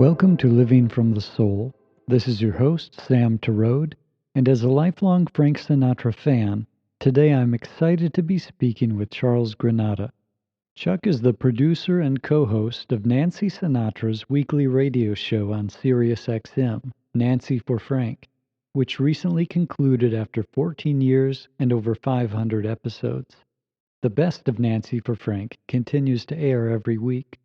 Welcome to Living from the Soul. This is your host, Sam Terode, and as a lifelong Frank Sinatra fan, today I'm excited to be speaking with Charles Granata. Chuck is the producer and co-host of Nancy Sinatra's weekly radio show on SiriusXM, Nancy for Frank, which recently concluded after 14 years and over 500 episodes. The best of Nancy for Frank continues to air every week.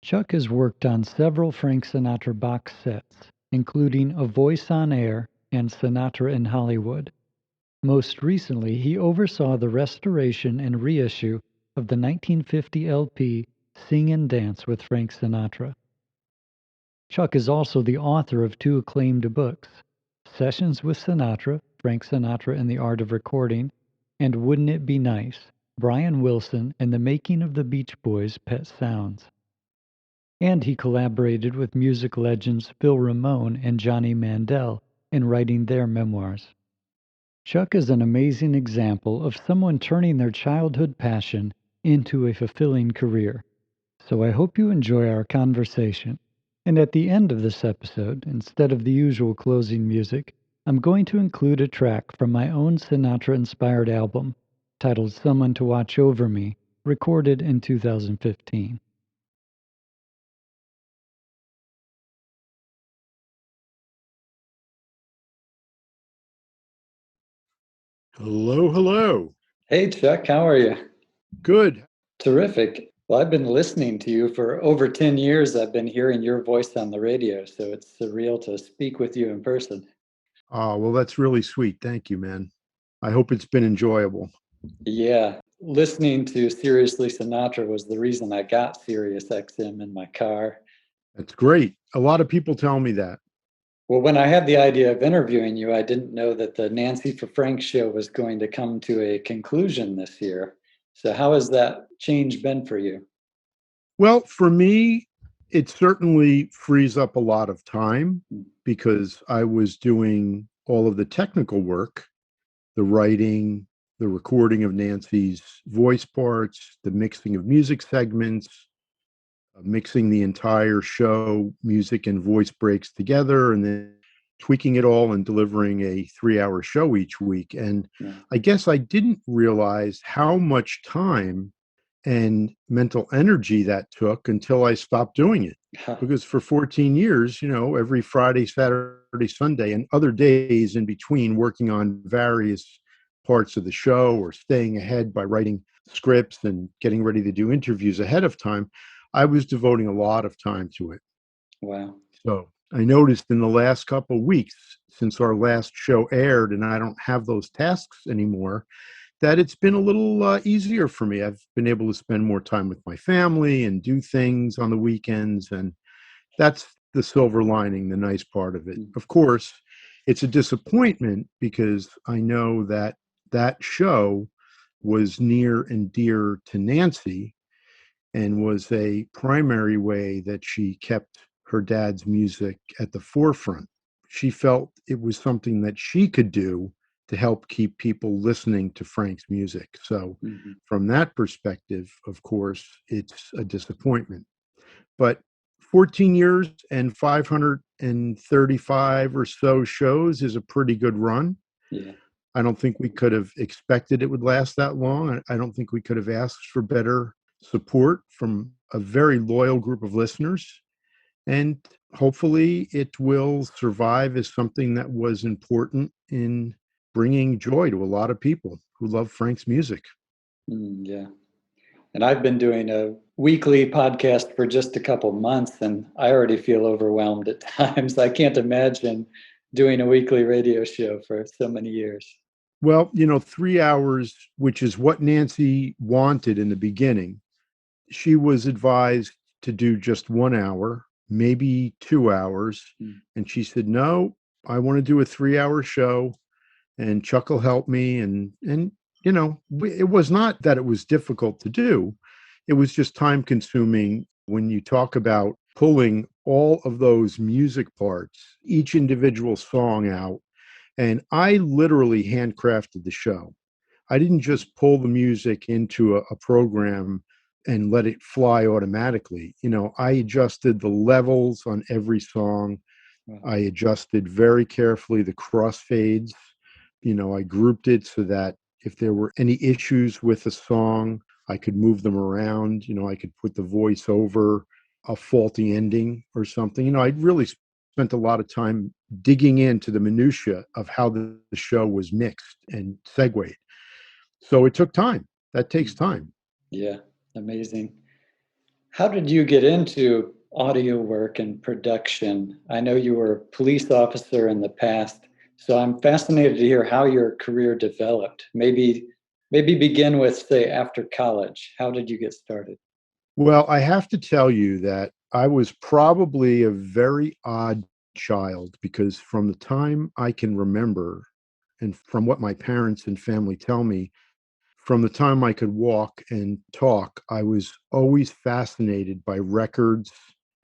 Chuck has worked on several Frank Sinatra box sets, including A Voice on Air and Sinatra in Hollywood. Most recently, he oversaw the restoration and reissue of the 1950 LP Sing and Dance with Frank Sinatra. Chuck is also the author of two acclaimed books, Sessions with Sinatra, Frank Sinatra and the Art of Recording, and Wouldn't It Be Nice, Brian Wilson and the Making of the Beach Boys' Pet Sounds. And he collaborated with music legends Phil Ramone and Johnny Mandel in writing their memoirs. Chuck is an amazing example of someone turning their childhood passion into a fulfilling career. So I hope you enjoy our conversation. And at the end of this episode, instead of the usual closing music, I'm going to include a track from my own Sinatra-inspired album titled Someone to Watch Over Me, recorded in 2015. Hello, hello. Hey, Chuck, how are you? Good. Terrific. Well, I've been listening to you for over 10 years. I've been hearing your voice on the radio, so it's surreal to speak with you in person. Oh, well, that's really sweet. Thank you, man. I hope it's been enjoyable. Yeah, listening to Seriously Sinatra was the reason I got SiriusXM in my car. That's great. A lot of people tell me that. Well, when I had the idea of interviewing you, I didn't know that the Nancy for Frank show was going to come to a conclusion this year. So how has that change been for you? Well, for me, it certainly frees up a lot of time because I was doing all of the technical work, the writing, the recording of Nancy's voice parts, the mixing of music segments, mixing the entire show, music and voice breaks together, and then tweaking it all and delivering a 3-hour show each week. And I guess I didn't realize how much time and mental energy that took until I stopped doing it. Because for 14 years, every Friday, Saturday, Sunday, and other days in between, working on various parts of the show or staying ahead by writing scripts and getting ready to do interviews ahead of time, I was devoting a lot of time to it. Wow. So I noticed in the last couple of weeks, since our last show aired and I don't have those tasks anymore, that it's been a little easier for me. I've been able to spend more time with my family and do things on the weekends. And that's the silver lining, the nice part of it. Of course, it's a disappointment because I know that that show was near and dear to Nancy and was a primary way that she kept her dad's music at the forefront. She felt it was something that she could do to help keep people listening to Frank's music. So from that perspective, of course, it's a disappointment. But 14 years and 535 or so shows is a pretty good run. Yeah. I don't think we could have expected it would last that long. I don't think we could have asked for better support from a very loyal group of listeners. And hopefully it will survive as something that was important in bringing joy to a lot of people who love Frank's music. Yeah. And I've been doing a weekly podcast for just a couple months, and I already feel overwhelmed at times. I can't imagine doing a weekly radio show for so many years. Well, 3 hours, which is what Nancy wanted in the beginning. She was advised to do just 1 hour, maybe 2 hours. And she said, no, I want to do a 3-hour show and Chuck will help me. And it was not that it was difficult to do. It was just time consuming when you talk about pulling all of those music parts, each individual song out. And I literally handcrafted the show. I didn't just pull the music into a program and let it fly automatically. I adjusted the levels on every song. I adjusted very carefully the crossfades. I grouped it so that if there were any issues with a song, I could move them around. I could put the voice over a faulty ending or something. I really spent a lot of time digging into the minutia of how the show was mixed and segued. So it took time. That takes time. Yeah, amazing. How did you get into audio work and production? I know you were a police officer in the past, so I'm fascinated to hear how your career developed. Maybe begin with, say, after college. How did you get started? Well, I have to tell you that I was probably a very odd child because from the time I can remember, and from what my parents and family tell me, from the time I could walk and talk, I was always fascinated by records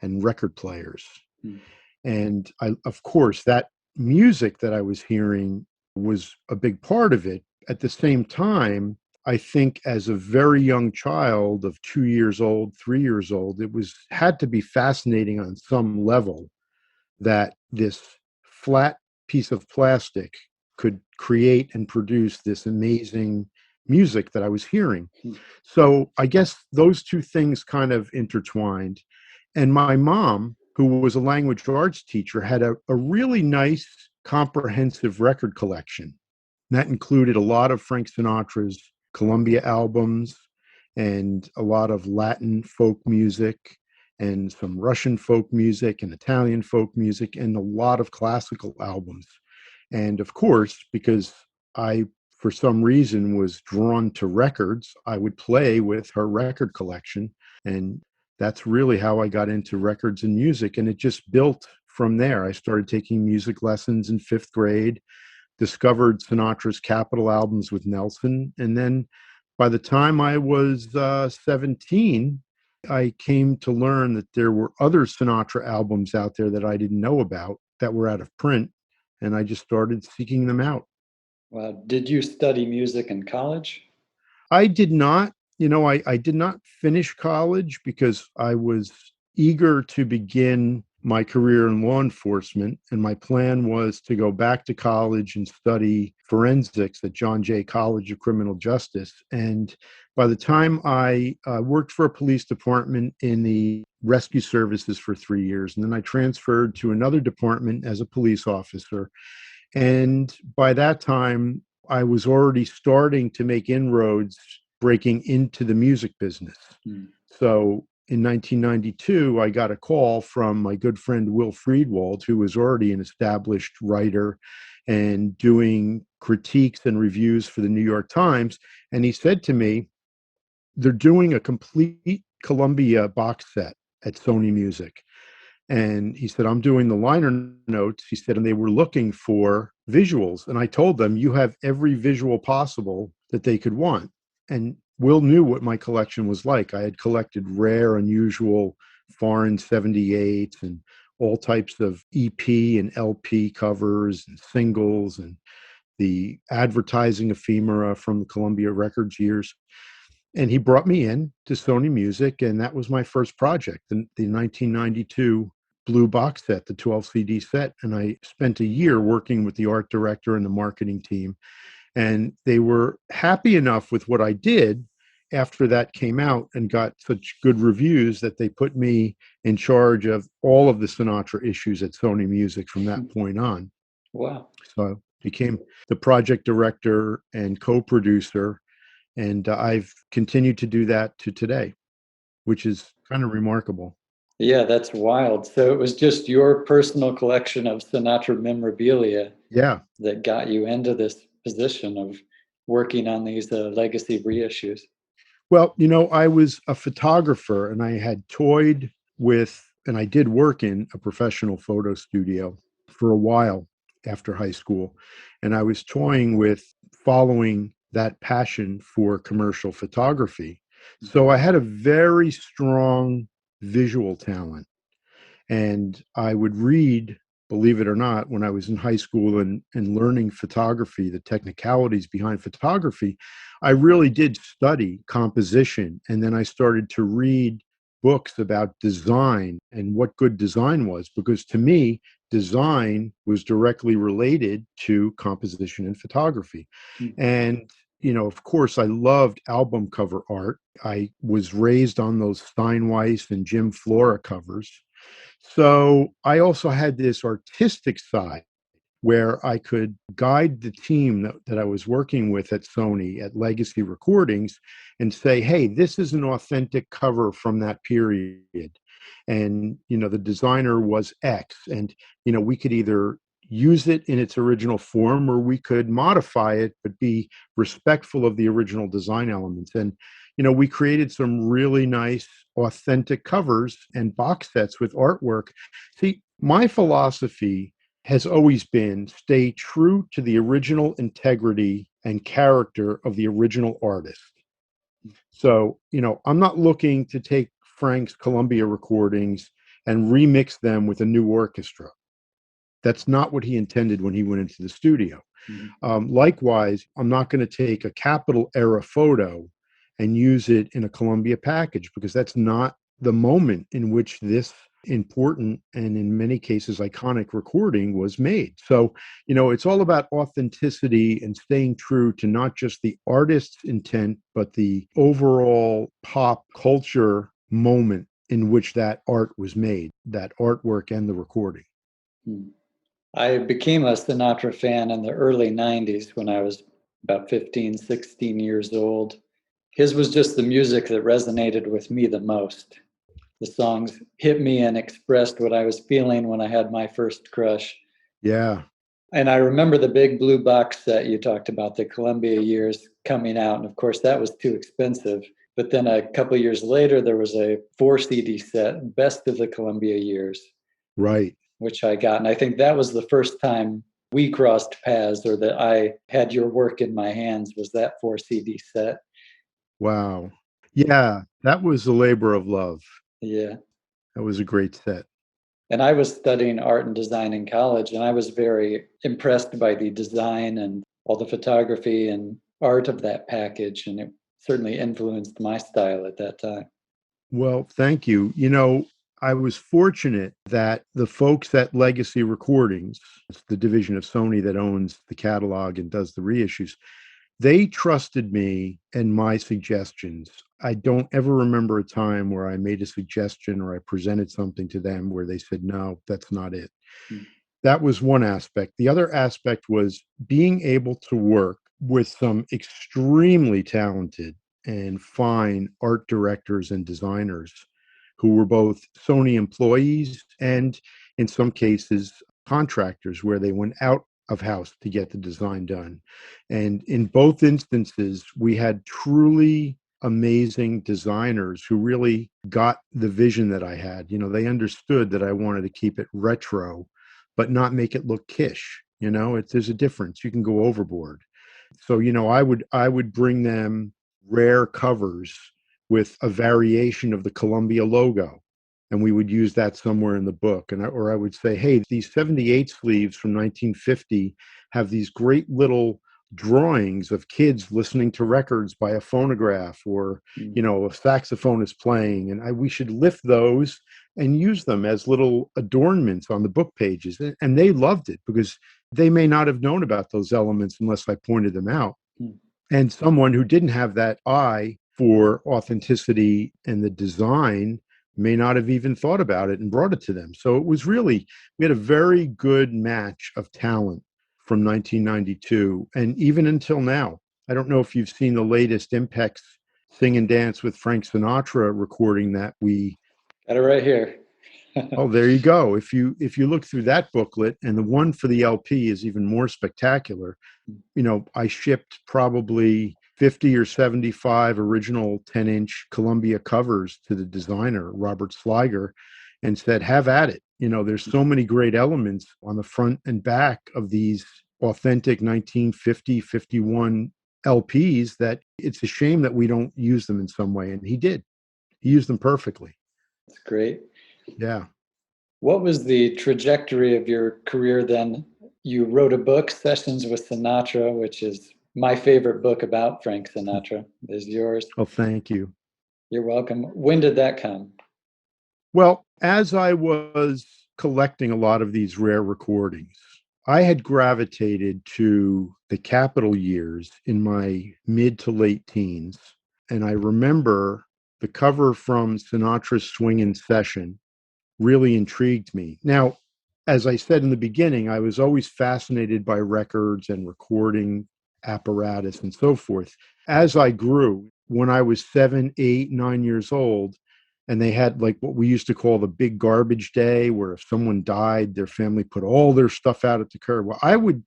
and record players. Hmm. And of course, that music that I was hearing was a big part of it. At the same time, I think as a very young child of 2 years old, 3 years old, it had to be fascinating on some level that this flat piece of plastic could create and produce this amazing music that I was hearing. So I guess those two things kind of intertwined. And my mom, who was a language arts teacher, had a really nice, comprehensive record collection. That included a lot of Frank Sinatra's Columbia albums and a lot of Latin folk music and some Russian folk music and Italian folk music and a lot of classical albums. And of course, because I, for some reason, was drawn to records, I would play with her record collection. And that's really how I got into records and music. And it just built from there. I started taking music lessons in fifth grade, discovered Sinatra's Capitol albums with Nelson. And then by the time I was 17, I came to learn that there were other Sinatra albums out there that I didn't know about that were out of print. And I just started seeking them out. Wow. Did you study music in college? I did not, I did not finish college because I was eager to begin my career in law enforcement. And my plan was to go back to college and study forensics at John Jay College of Criminal Justice. And by the time I worked for a police department in the rescue services for 3 years, and then I transferred to another department as a police officer. And by that time, I was already starting to make inroads breaking into the music business. So in 1992, I got a call from my good friend Will Friedwald, who was already an established writer and doing critiques and reviews for the New York Times. And he said to me, they're doing a complete Columbia box set at Sony Music. And he said, I'm doing the liner notes. He said, and they were looking for visuals. And I told them, you have every visual possible that they could want. And Will knew what my collection was like. I had collected rare, unusual foreign 78s and all types of EP and LP covers and singles and the advertising ephemera from the Columbia Records years. And he brought me in to Sony Music, and that was my first project, the 1992 Blue box set, the 12 CD set. And I spent a year working with the art director and the marketing team. And they were happy enough with what I did after that came out and got such good reviews that they put me in charge of all of the Sinatra issues at Sony Music from that point on. Wow. So I became the project director and co-producer. And I've continued to do that to today, which is kind of remarkable. Yeah, that's wild. So it was just your personal collection of Sinatra memorabilia Yeah. that got you into this position of working on these legacy reissues. Well, I was a photographer and I had toyed with, and I did work in a professional photo studio for a while after high school. And I was toying with following that passion for commercial photography. So I had a very strong visual talent. And I would read believe it or not, when I was in high school and learning photography, the technicalities behind photography, I really did study composition. And then I started to read books about design and what good design was, because to me, design was directly related to composition and photography. And, of course, I loved album cover art. I was raised on those Steinweiss and Jim Flora covers. So I also had this artistic side where I could guide the team that I was working with at Sony at Legacy Recordings and say, hey, this is an authentic cover from that period. And, the designer was X. And, we could either use it in its original form or we could modify it, but be respectful of the original design elements. And, we created some really nice, authentic covers and box sets with artwork. See, my philosophy has always been stay true to the original integrity and character of the original artist. So, I'm not looking to take Frank's Columbia recordings and remix them with a new orchestra. That's not what he intended when he went into the studio. Likewise, I'm not going to take a Capitol era photo and use it in a Columbia package, because that's not the moment in which this important and in many cases iconic recording was made. So, it's all about authenticity and staying true to not just the artist's intent, but the overall pop culture moment in which that art was made, that artwork and the recording. I became a Sinatra fan in the early 90s when I was about 15, 16 years old. His was just the music that resonated with me the most. The songs hit me and expressed what I was feeling when I had my first crush. Yeah. And I remember the big blue box set you talked about, the Columbia years coming out. And of course, that was too expensive. But then a couple of years later, there was a 4 CD set, Best of the Columbia Years. Right. Which I got. And I think that was the first time we crossed paths, or that I had your work in my hands, was that 4 CD set. Wow. Yeah, that was a labor of love. Yeah. That was a great set. And I was studying art and design in college, and I was very impressed by the design and all the photography and art of that package. And it certainly influenced my style at that time. Well, thank you. I was fortunate that the folks at Legacy Recordings, it's the division of Sony that owns the catalog and does the reissues, they trusted me and my suggestions. I don't ever remember a time where I made a suggestion or I presented something to them where they said, no, that's not it. That was one aspect. The other aspect was being able to work with some extremely talented and fine art directors and designers who were both Sony employees and, in some cases, contractors, where they went out of house to get the design done. And in both instances, we had truly amazing designers who really got the vision that I had. They understood that I wanted to keep it retro, but not make it look kitsch. There's a difference. You can go overboard. So, I would bring them rare covers with a variation of the Columbia logo, and we would use that somewhere in the book. Or I would say, hey, these 78 sleeves from 1950 have these great little drawings of kids listening to records by a phonograph, or a saxophone is playing, and we should lift those and use them as little adornments on the book pages. And they loved it, because they may not have known about those elements unless I pointed them out. And someone who didn't have that eye for authenticity and the design may not have even thought about it and brought it to them. So it was really, we had a very good match of talent from 1992 and even until now. I don't know if you've seen the latest Impex Sing and Dance with Frank Sinatra recording that we got it right here. Oh, there you go. If you look through that booklet, and the one for the LP is even more spectacular. I shipped probably 50 or 75 original 10-inch Columbia covers to the designer, Robert Sliger, and said, have at it. There's so many great elements on the front and back of these authentic 1950, 51 LPs that it's a shame that we don't use them in some way. And he did. He used them perfectly. That's great. Yeah. What was the trajectory of your career then? You wrote a book, Sessions with Sinatra, which is my favorite book about Frank Sinatra, is yours. Oh, thank you. You're welcome. When did that come? Well, as I was collecting a lot of these rare recordings, I had gravitated to the Capitol years in my mid to late teens. And I remember the cover from Sinatra's Swingin' Session really intrigued me. Now, as I said in the beginning, I was always fascinated by records and recording apparatus and so forth. As I grew, when I was 7, 8, 9 years old, and they had like what we used to call the big garbage day, where if someone died, their family put all their stuff out at the curb. Well, I would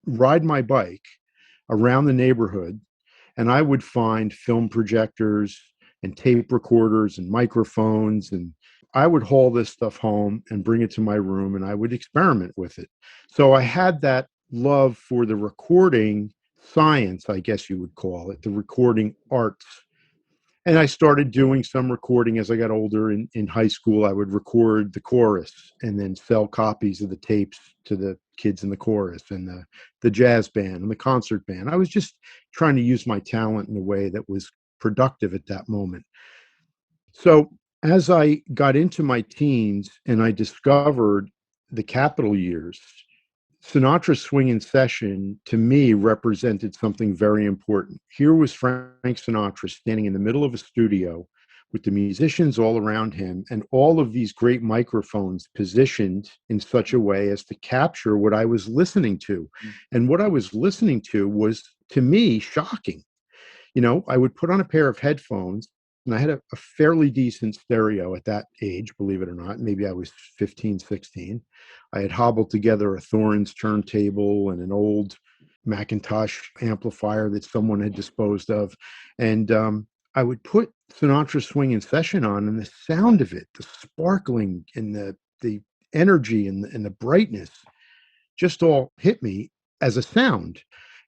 ride my bike around the neighborhood and I would find film projectors and tape recorders and microphones, and I would haul this stuff home and bring it to my room and I would experiment with it. So I had that love for the recording science, I guess you would call it, the recording arts. And I started doing some recording as I got older. In high school, I would record the chorus and then sell copies of the tapes to the kids in the chorus and the jazz band and the concert band. I was just trying to use my talent in a way that was productive at that moment. So as I got into my teens and I discovered the Capitol years, Sinatra's Swingin' Session to me represented something very important. Here was Frank Sinatra standing in the middle of a studio with the musicians all around him and all of these great microphones positioned in such a way as to capture what I was listening to. And what I was listening to was, to me, shocking. You know, I would put on a pair of headphones and I had a fairly decent stereo at that age, believe it or not. Maybe I was 15, 16. I had hobbled together a Thorns turntable and an old Macintosh amplifier that someone had disposed of. And I would put Sinatra Swingin' Session on, and the sound of it, the sparkling and the energy and the brightness just all hit me as a sound.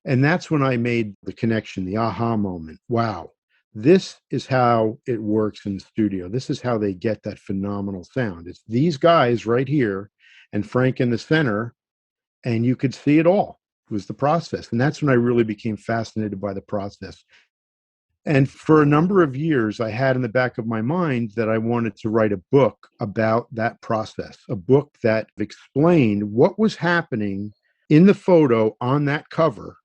And that's when I made the connection, the aha moment. Wow, this is how it works in the studio. This is how they get that phenomenal sound. It's these guys right here and Frank in the center, and you could see it all. It was the process. And that's when I really became fascinated by the process. And for a number of years, I had in the back of my mind that I wanted to write a book about that process, a book that explained what was happening in the photo on that cover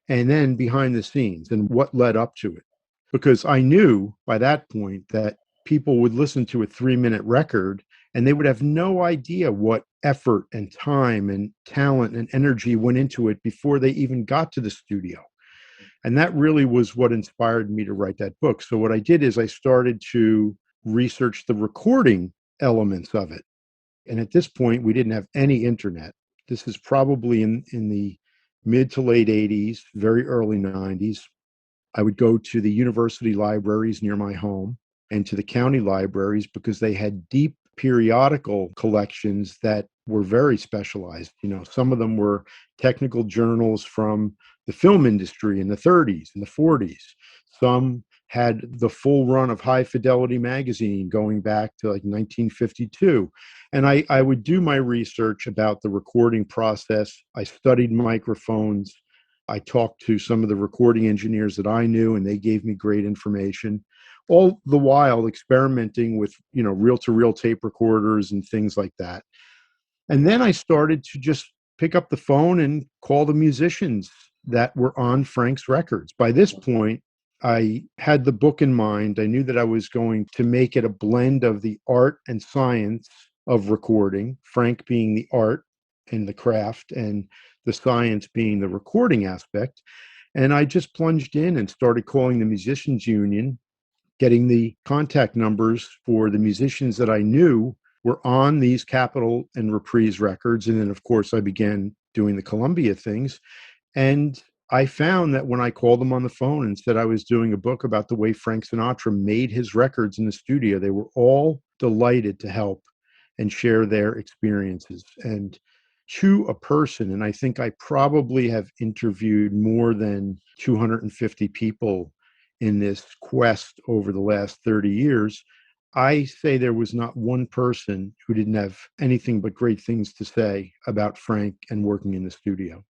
and then behind the scenes and what led up to it. Because I knew by that point that people would listen to a 3-minute record and they would have no idea what effort and time and talent and energy went into it before they even got to the studio. And that really was what inspired me to write that book. So what I did is I started to research the recording elements of it. And at this point, we didn't have any internet. This is probably in the mid to late 80s, very early 90s. I would go to the university libraries near my home and to the county libraries because they had deep periodical collections that were very specialized. You know, some of them were technical journals from the film industry in the 30s and the 40s. Some had the full run of High Fidelity magazine going back to like 1952. And I would do my research about the recording process. I studied microphones. I talked to some of the recording engineers that I knew, and they gave me great information, all the while experimenting with, you know, reel-to-reel tape recorders and things like that. And then I started to just pick up the phone and call the musicians that were on Frank's records. By this point, I had the book in mind. I knew that I was going to make it a blend of the art and science of recording, Frank being the art and the craft, and the science being the recording aspect. And I just plunged in and started calling the Musicians Union, getting the contact numbers for the musicians that I knew were on these Capitol and Reprise records. And then, of course, I began doing the Columbia things. And I found that when I called them on the phone and said I was doing a book about the way Frank Sinatra made his records in the studio, they were all delighted to help and share their experiences. And to a person, and I think I probably have interviewed more than 250 people in this quest over the last 30 years, I say there was not one person who didn't have anything but great things to say about Frank and working in the studio.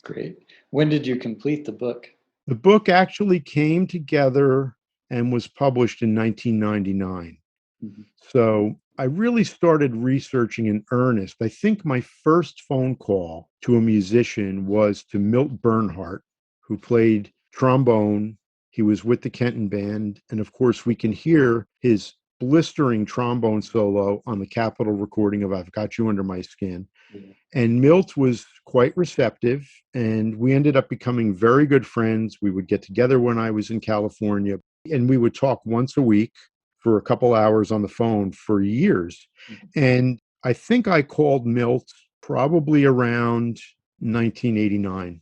Great. When did you complete the book? The book actually came together and was published in 1999. Mm-hmm. So I really started researching in earnest. I think my first phone call to a musician was to Milt Bernhardt, who played trombone. He was with the Kenton Band. And of course, we can hear his blistering trombone solo on the Capitol recording of I've Got You Under My Skin. Yeah. And Milt was quite receptive, and we ended up becoming very good friends. We would get together when I was in California, and we would talk once a week for a couple hours on the phone for years. And I think I called Milt probably around 1989.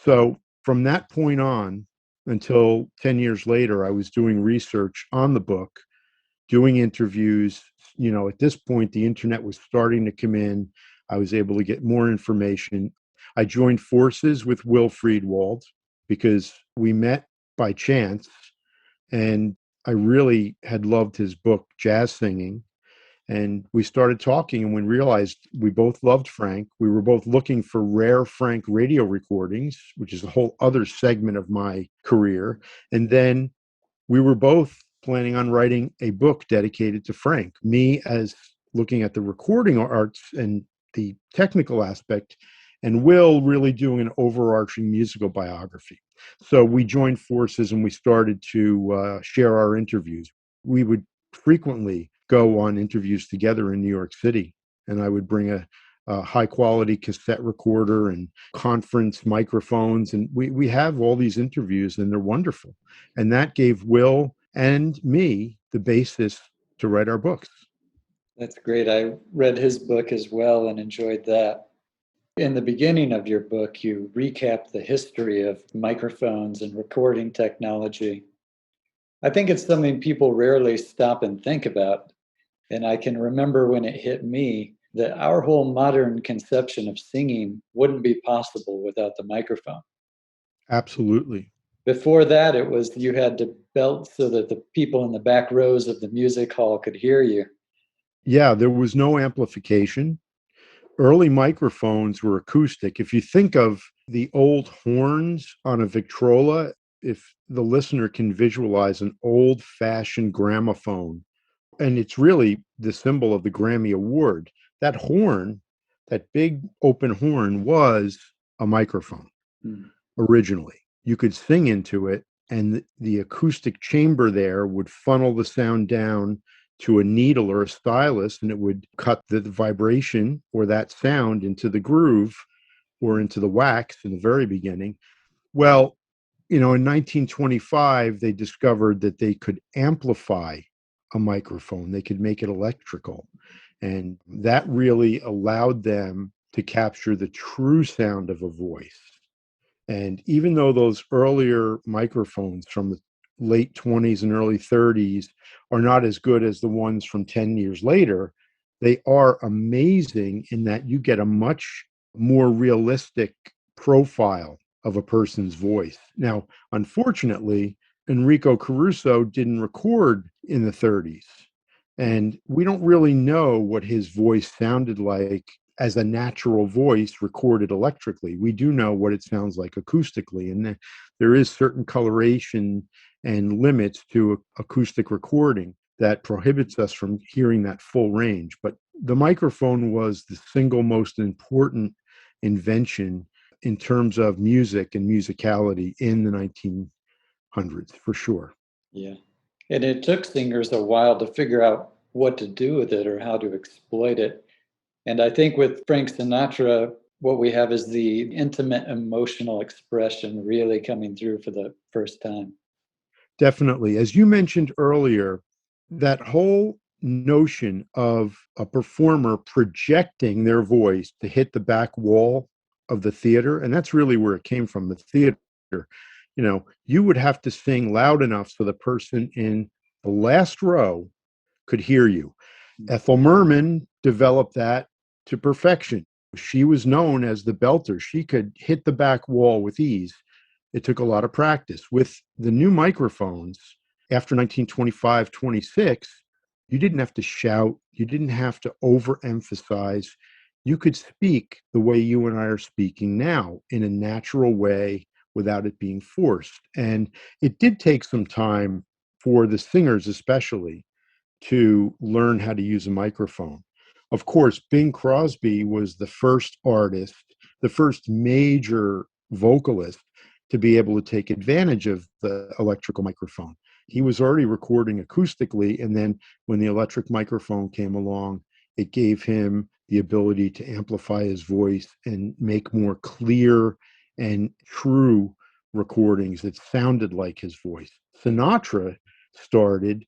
So from that point on until 10 years later, I was doing research on the book, doing interviews. At this point, the internet was starting to come in. I was able to get more information. I joined forces with Will Friedwald because we met by chance, and I really had loved his book, Jazz Singing. And we started talking, and we realized we both loved Frank. We were both looking for rare Frank radio recordings, which is a whole other segment of my career. And then we were both planning on writing a book dedicated to Frank. Me as looking at the recording arts and the technical aspect, and Will really doing an overarching musical biography. So we joined forces and we started to share our interviews. We would frequently go on interviews together in New York City, and I would bring a high quality cassette recorder and conference microphones. And we have all these interviews, and they're wonderful. And that gave Will and me the basis to write our books. That's great. I read his book as well and enjoyed that. In the beginning of your book, you recap the history of microphones and recording technology. I think it's something people rarely stop and think about. And I can remember when it hit me that our whole modern conception of singing wouldn't be possible without the microphone. Absolutely. Before that, it was you had to belt so that the people in the back rows of the music hall could hear you. Yeah, there was no amplification. Early microphones were acoustic. If you think of the old horns on a Victrola, if the listener can visualize an old-fashioned gramophone, and it's really the symbol of the Grammy Award, that horn, that big open horn, was a microphone originally. You could sing into it, and the acoustic chamber there would funnel the sound down to a needle or a stylus, and it would cut the vibration or that sound into the groove or into the wax in the very beginning. Well, in 1925, they discovered that they could amplify a microphone. They could make it electrical. And that really allowed them to capture the true sound of a voice. And even though those earlier microphones from the late 20s and early 30s are not as good as the ones from 10 years later, they are amazing in that you get a much more realistic profile of a person's voice. Now, unfortunately, Enrico Caruso didn't record in the 30s, and we don't really know what his voice sounded like as a natural voice recorded electrically. We do know what it sounds like acoustically, and there is certain coloration and limits to acoustic recording that prohibits us from hearing that full range. But the microphone was the single most important invention in terms of music and musicality in the 1900s, for sure. Yeah. And it took singers a while to figure out what to do with it or how to exploit it. And I think with Frank Sinatra, what we have is the intimate emotional expression really coming through for the first time. Definitely. As you mentioned earlier, that whole notion of a performer projecting their voice to hit the back wall of the theater, and that's really where it came from, the theater. You would have to sing loud enough so the person in the last row could hear you. Ethel Merman developed that to perfection. She was known as the belter. She could hit the back wall with ease. It took a lot of practice. With the new microphones, after 1925, 26, You didn't have to shout. You didn't have to overemphasize. You could speak the way you and I are speaking now in a natural way without it being forced. And it did take some time for the singers, especially, to learn how to use a microphone. Of course, Bing Crosby was the first artist, the first major vocalist to be able to take advantage of the electrical microphone. He was already recording acoustically, and then when the electric microphone came along, it gave him the ability to amplify his voice and make more clear and true recordings that sounded like his voice. Sinatra started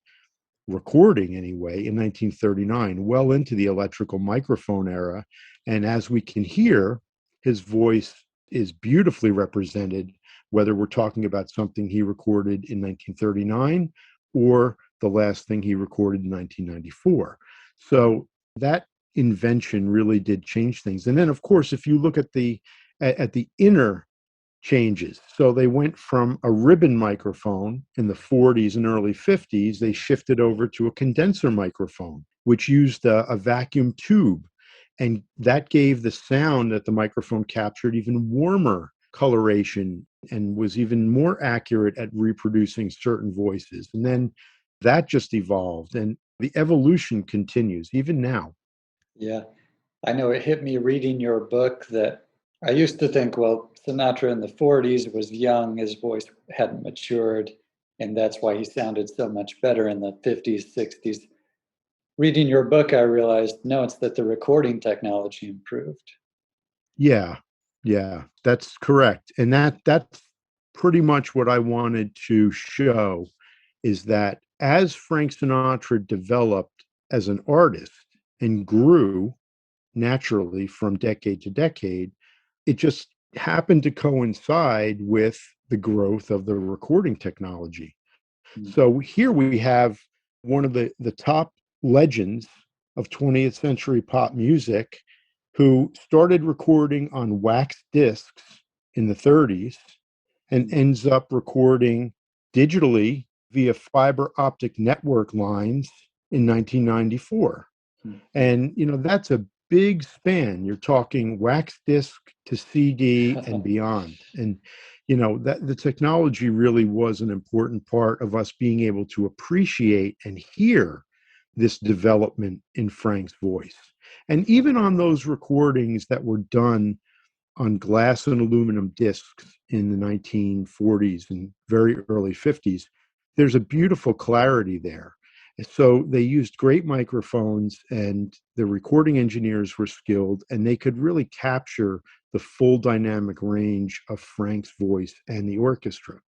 recording anyway in 1939, well into the electrical microphone era. And as we can hear, his voice is beautifully represented, whether we're talking about something he recorded in 1939 or the last thing he recorded in 1994. So that invention really did change things. And then, of course, if you look at the inner changes. So they went from a ribbon microphone in the 40s and early 50s, they shifted over to a condenser microphone, which used a vacuum tube. And that gave the sound that the microphone captured even warmer coloration and was even more accurate at reproducing certain voices. And then that just evolved, and the evolution continues even now. Yeah, I know it hit me reading your book that I used to think, well, Sinatra in the 40s was young, his voice hadn't matured, and that's why he sounded so much better in the 50s, 60s. Reading your book, I realized, no, it's that the recording technology improved. Yeah, yeah, that's correct. And that's pretty much what I wanted to show, is that as Frank Sinatra developed as an artist and grew naturally from decade to decade, it just happened to coincide with the growth of the recording technology. So here we have one of the top legends of 20th century pop music, who started recording on wax discs in the 30s and ends up recording digitally via fiber optic network lines in 1994. And, that's a big span. You're talking wax disc to CD and beyond. And, that the technology really was an important part of us being able to appreciate and hear this development in Frank's voice. And even on those recordings that were done on glass and aluminum discs in the 1940s and very early 50s, there's a beautiful clarity there. So they used great microphones, and the recording engineers were skilled, and they could really capture the full dynamic range of Frank's voice and the orchestra.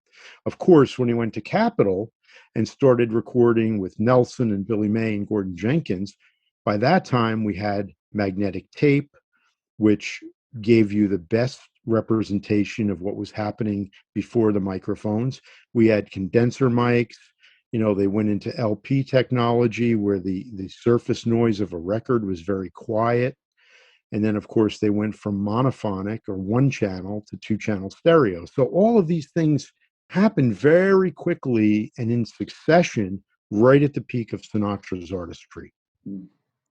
Of course, when he went to Capitol and started recording with Nelson and Billy May and Gordon Jenkins, by that time we had magnetic tape, which gave you the best representation of what was happening before the microphones. We had condenser mics. They went into LP technology, where the surface noise of a record was very quiet. And then, of course, they went from monophonic or one channel to two channel stereo. So all of these things happened very quickly and in succession, right at the peak of Sinatra's artistry.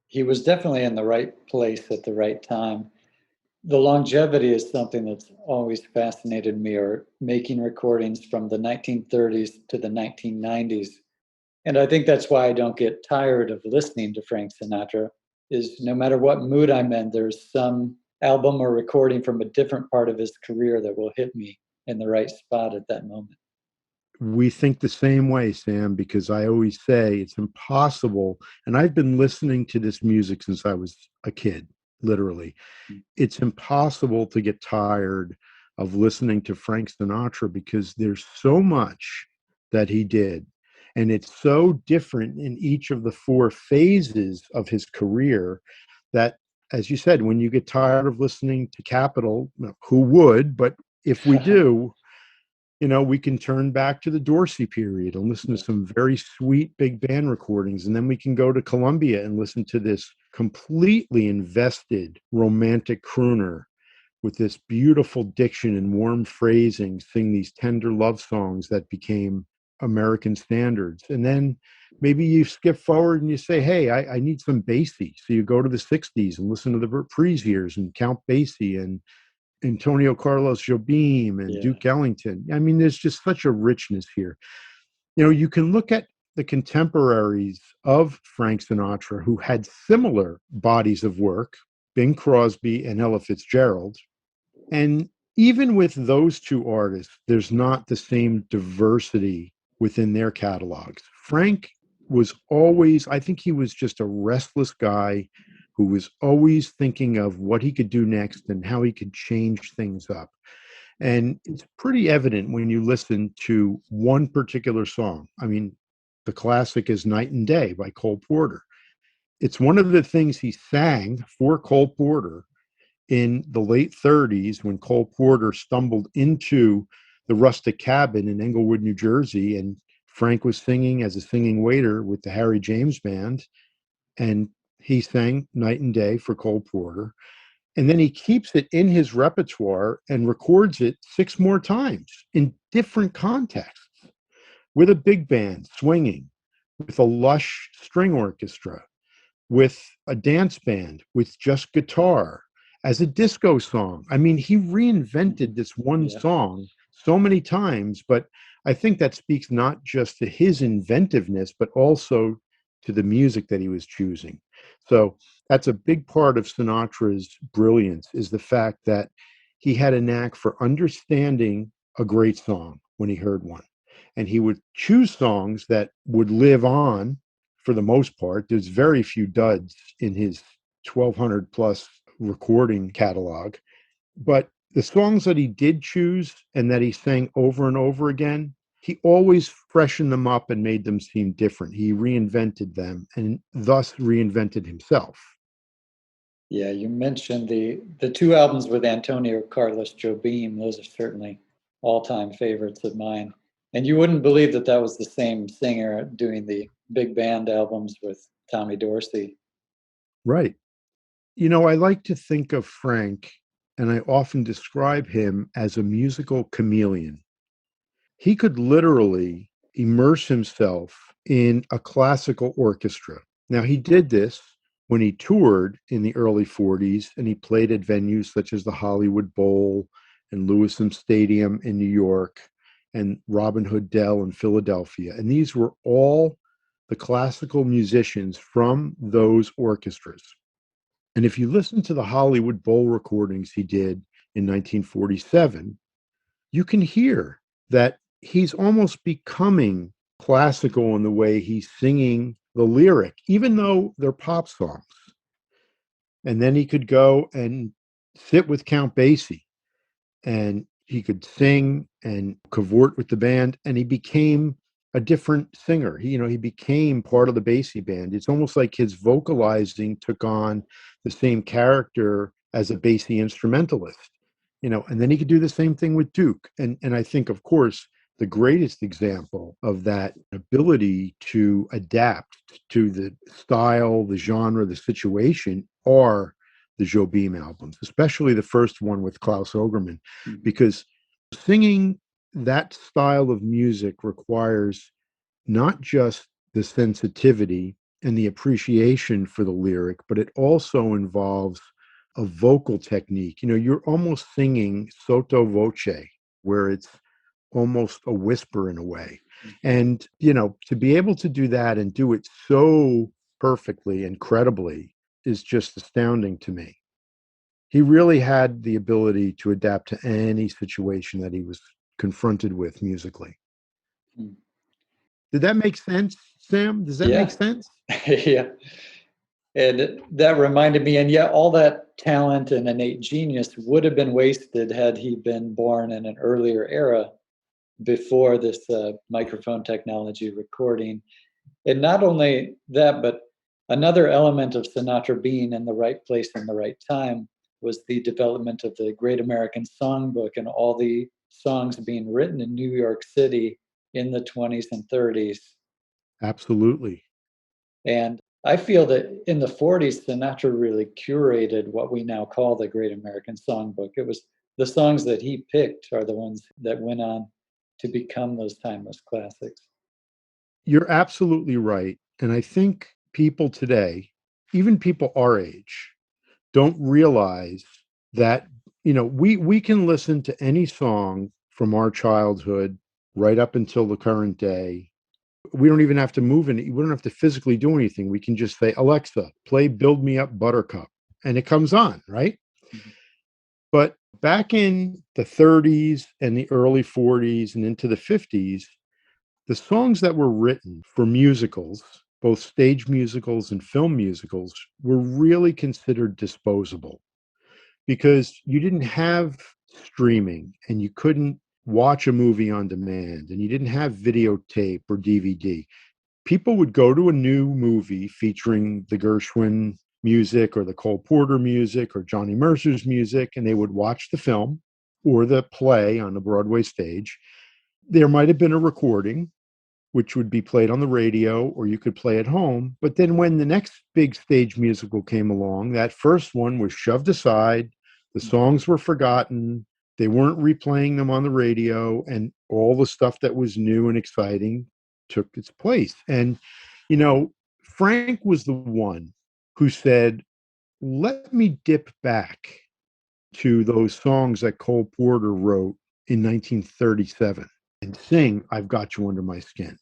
He was definitely in the right place at the right time. The longevity is something that's always fascinated me, or making recordings from the 1930s to the 1990s. And I think that's why I don't get tired of listening to Frank Sinatra, is no matter what mood I'm in, there's some album or recording from a different part of his career that will hit me in the right spot at that moment. We think the same way, Sam, because I always say it's impossible. And I've been listening to this music since I was a kid, literally. It's impossible to get tired of listening to Frank Sinatra, because there's so much that he did. And it's so different in each of the four phases of his career that, as you said, when you get tired of listening to Capitol, who would? But if we do, we can turn back to the Dorsey period and listen to some very sweet big band recordings. And then we can go to Columbia and listen to this completely invested romantic crooner with this beautiful diction and warm phrasing, sing these tender love songs that became American standards. And then maybe you skip forward and you say, hey, I need some Basie. So you go to the 60s and listen to the Reprise years and Count Basie and Antonio Carlos Jobim and Duke Ellington. I mean, there's just such a richness here. You know, you can look at the contemporaries of Frank Sinatra who had similar bodies of work, Bing Crosby and Ella Fitzgerald. And even with those two artists, there's not the same diversity within their catalogs. Frank was always, I think he was just a restless guy who was always thinking of what he could do next and how he could change things up. And it's pretty evident when you listen to one particular song. I mean, the classic is Night and Day by Cole Porter. It's one of the things he sang for Cole Porter in the late 30s when Cole Porter stumbled into the rustic cabin in Englewood, New Jersey, and Frank was singing as a singing waiter with the Harry James Band, and he sang Night and Day for Cole Porter. And then he keeps it in his repertoire and records it 6 more times in different contexts with a big band swinging, with a lush string orchestra, with a dance band, with just guitar, as a disco song. I mean, he reinvented this one song so many times, but I think that speaks not just to his inventiveness, but also to the music that he was choosing. So that's a big part of Sinatra's brilliance, is the fact that he had a knack for understanding a great song when he heard one. And he would choose songs that would live on for the most part. There's very few duds in his 1,200 plus recording catalog. But the songs that he did choose and that he sang over and over again, he always freshened them up and made them seem different. He reinvented them and thus reinvented himself. Yeah, you mentioned the 2 albums with Antonio Carlos Jobim. Those are certainly all-time favorites of mine. And you wouldn't believe that that was the same singer doing the big band albums with Tommy Dorsey. Right. You know, I like to think of Frank, and I often describe him as a musical chameleon. He could literally immerse himself in a classical orchestra. Now, he did this when he toured in the early 40s, and he played at venues such as the Hollywood Bowl and Lewisam Stadium in New York and Robin Hood Dell in Philadelphia. And these were all the classical musicians from those orchestras. And if you listen to the Hollywood Bowl recordings he did in 1947, you can hear that he's almost becoming classical in the way he's singing the lyric, even though they're pop songs. And then he could go and sit with Count Basie, and he could sing and cavort with the band, and he became a different singer. He became part of the Basie band. It's almost like his vocalizing took on the same character as a Basie instrumentalist, and then he could do the same thing with Duke. And I think, of course, the greatest example of that ability to adapt to the style, the genre, the situation are the Jobim albums, especially the first one with Klaus Ogerman, because singing that style of music requires not just the sensitivity and the appreciation for the lyric, but it also involves a vocal technique. You're almost singing sotto voce, where it's almost a whisper in a way. And, to be able to do that and do it so perfectly and credibly is just astounding to me. He really had the ability to adapt to any situation that he was confronted with musically. Did that make sense, Sam? Does that make sense? Yeah. And that reminded me, and yet all that talent and innate genius would have been wasted had he been born in an earlier era before this microphone technology recording. And not only that, but another element of Sinatra being in the right place in the right time was the development of the Great American Songbook and all the songs being written in New York City in the 20s and 30s. Absolutely. And I feel that in the 40s, Sinatra really curated what we now call the Great American Songbook. It was the songs that he picked are the ones that went on to become those timeless classics. You're absolutely right. And I think people today, even people our age, don't realize that, we can listen to any song from our childhood right up until the current day. We don't even have to move in. We don't have to physically do anything. We can just say, Alexa, play Build Me Up Buttercup, and it comes on, right? Mhm. But back in the 30s and the early 40s and into the 50s, the songs that were written for musicals, both stage musicals and film musicals, were really considered disposable because you didn't have streaming and you couldn't watch a movie on demand and you didn't have videotape or DVD. People would go to a new movie featuring the Gershwin music or the Cole Porter music or Johnny Mercer's music, and they would watch the film or the play on the Broadway stage. There might have been a recording, which would be played on the radio or you could play at home. But then when the next big stage musical came along, that first one was shoved aside. The songs were forgotten. They weren't replaying them on the radio, and all the stuff that was new and exciting took its place. And, Frank was the one who said, let me dip back to those songs that Cole Porter wrote in 1937 and sing I've Got You Under My Skin.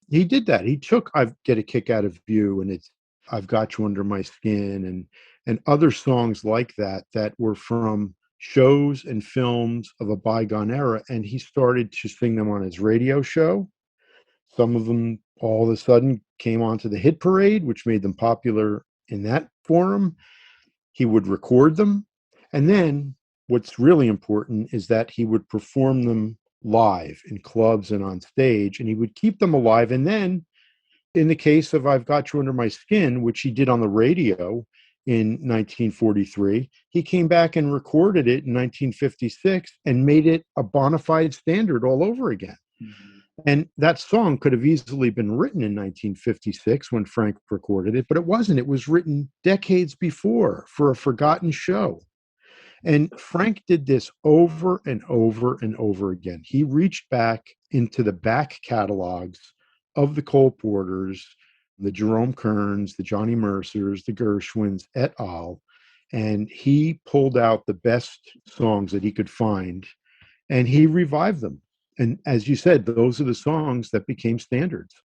He did that. He took "I Get a Kick Out of You" and it's "I've Got You Under My Skin" and other songs like that that were from shows and films of a bygone era, and he started to sing them on his radio show. Some of them all of a sudden came onto the hit parade, which made them popular in that forum. He would record them, and then what's really important is that he would perform them live in clubs and on stage, and he would keep them alive. And then in the case of I've Got You Under My Skin, which he did on the radio in 1943, he came back and recorded it in 1956 and made it a bona fide standard all over again. Mhm. And that song could have easily been written in 1956 when Frank recorded it, but it wasn't. It was written decades before for a forgotten show. And Frank did this over and over and over again. He reached back into the back catalogs of the Cole Porters, the Jerome Kerns, the Johnny Mercers, the Gershwins, et al. And he pulled out the best songs that he could find and he revived them. And as you said, those are the songs that became standards.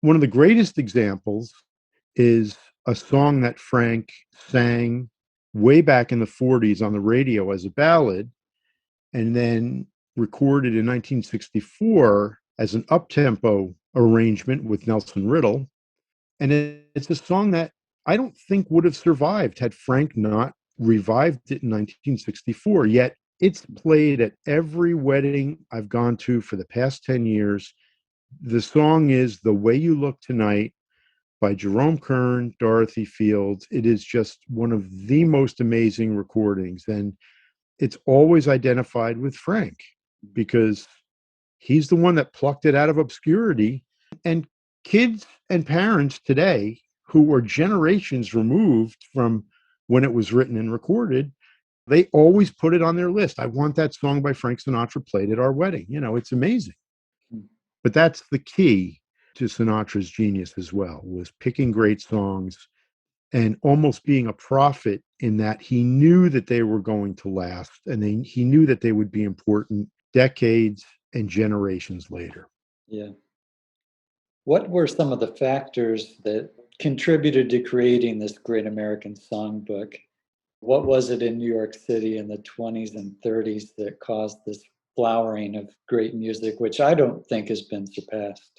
One of the greatest examples is a song that Frank sang way back in the 40s on the radio as a ballad, and then recorded in 1964 as an uptempo arrangement with Nelson Riddle. And it's a song that I don't think would have survived had Frank not revived it in 1964. Yet it's played at every wedding I've gone to for the past 10 years. The song is The Way You Look Tonight by Jerome Kern, Dorothy Fields. It is just one of the most amazing recordings. And it's always identified with Frank because he's the one that plucked it out of obscurity. And kids and parents today who are generations removed from when it was written and recorded, they always put it on their list. I want that song by Frank Sinatra played at our wedding. It's amazing. But that's the key to Sinatra's genius as well, was picking great songs and almost being a prophet in that he knew that they were going to last and he knew that they would be important decades and generations later. Yeah. What were some of the factors that contributed to creating this great American songbook? What was it in New York City in the 20s and 30s that caused this flowering of great music, which I don't think has been surpassed?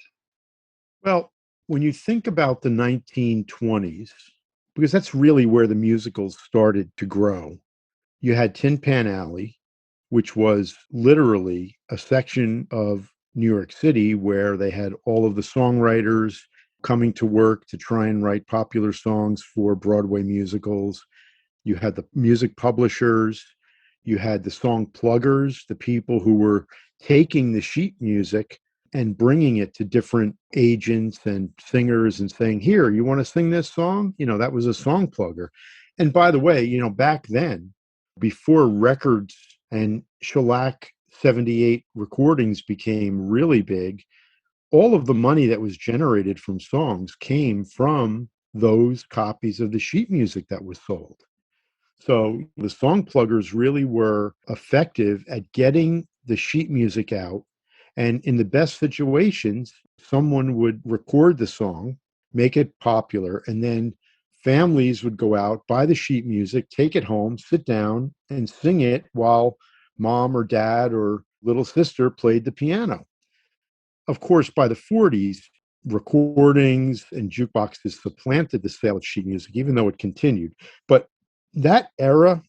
Well, when you think about the 1920s, because that's really where the musicals started to grow, you had Tin Pan Alley, which was literally a section of New York City where they had all of the songwriters coming to work to try and write popular songs for Broadway musicals. You had the music publishers, you had the song pluggers, the people who were taking the sheet music and bringing it to different agents and singers and saying, here, you want to sing this song? That was a song plugger. And by the way, back then, before records and shellac 78 recordings became really big, all of the money that was generated from songs came from those copies of the sheet music that was sold. So the song pluggers really were effective at getting the sheet music out. And in the best situations, someone would record the song, make it popular, and then families would go out, buy the sheet music, take it home, sit down, and sing it while mom or dad or little sister played the piano. Of course, by the 40s, recordings and jukeboxes supplanted the sale of sheet music, even though it continued. But that era,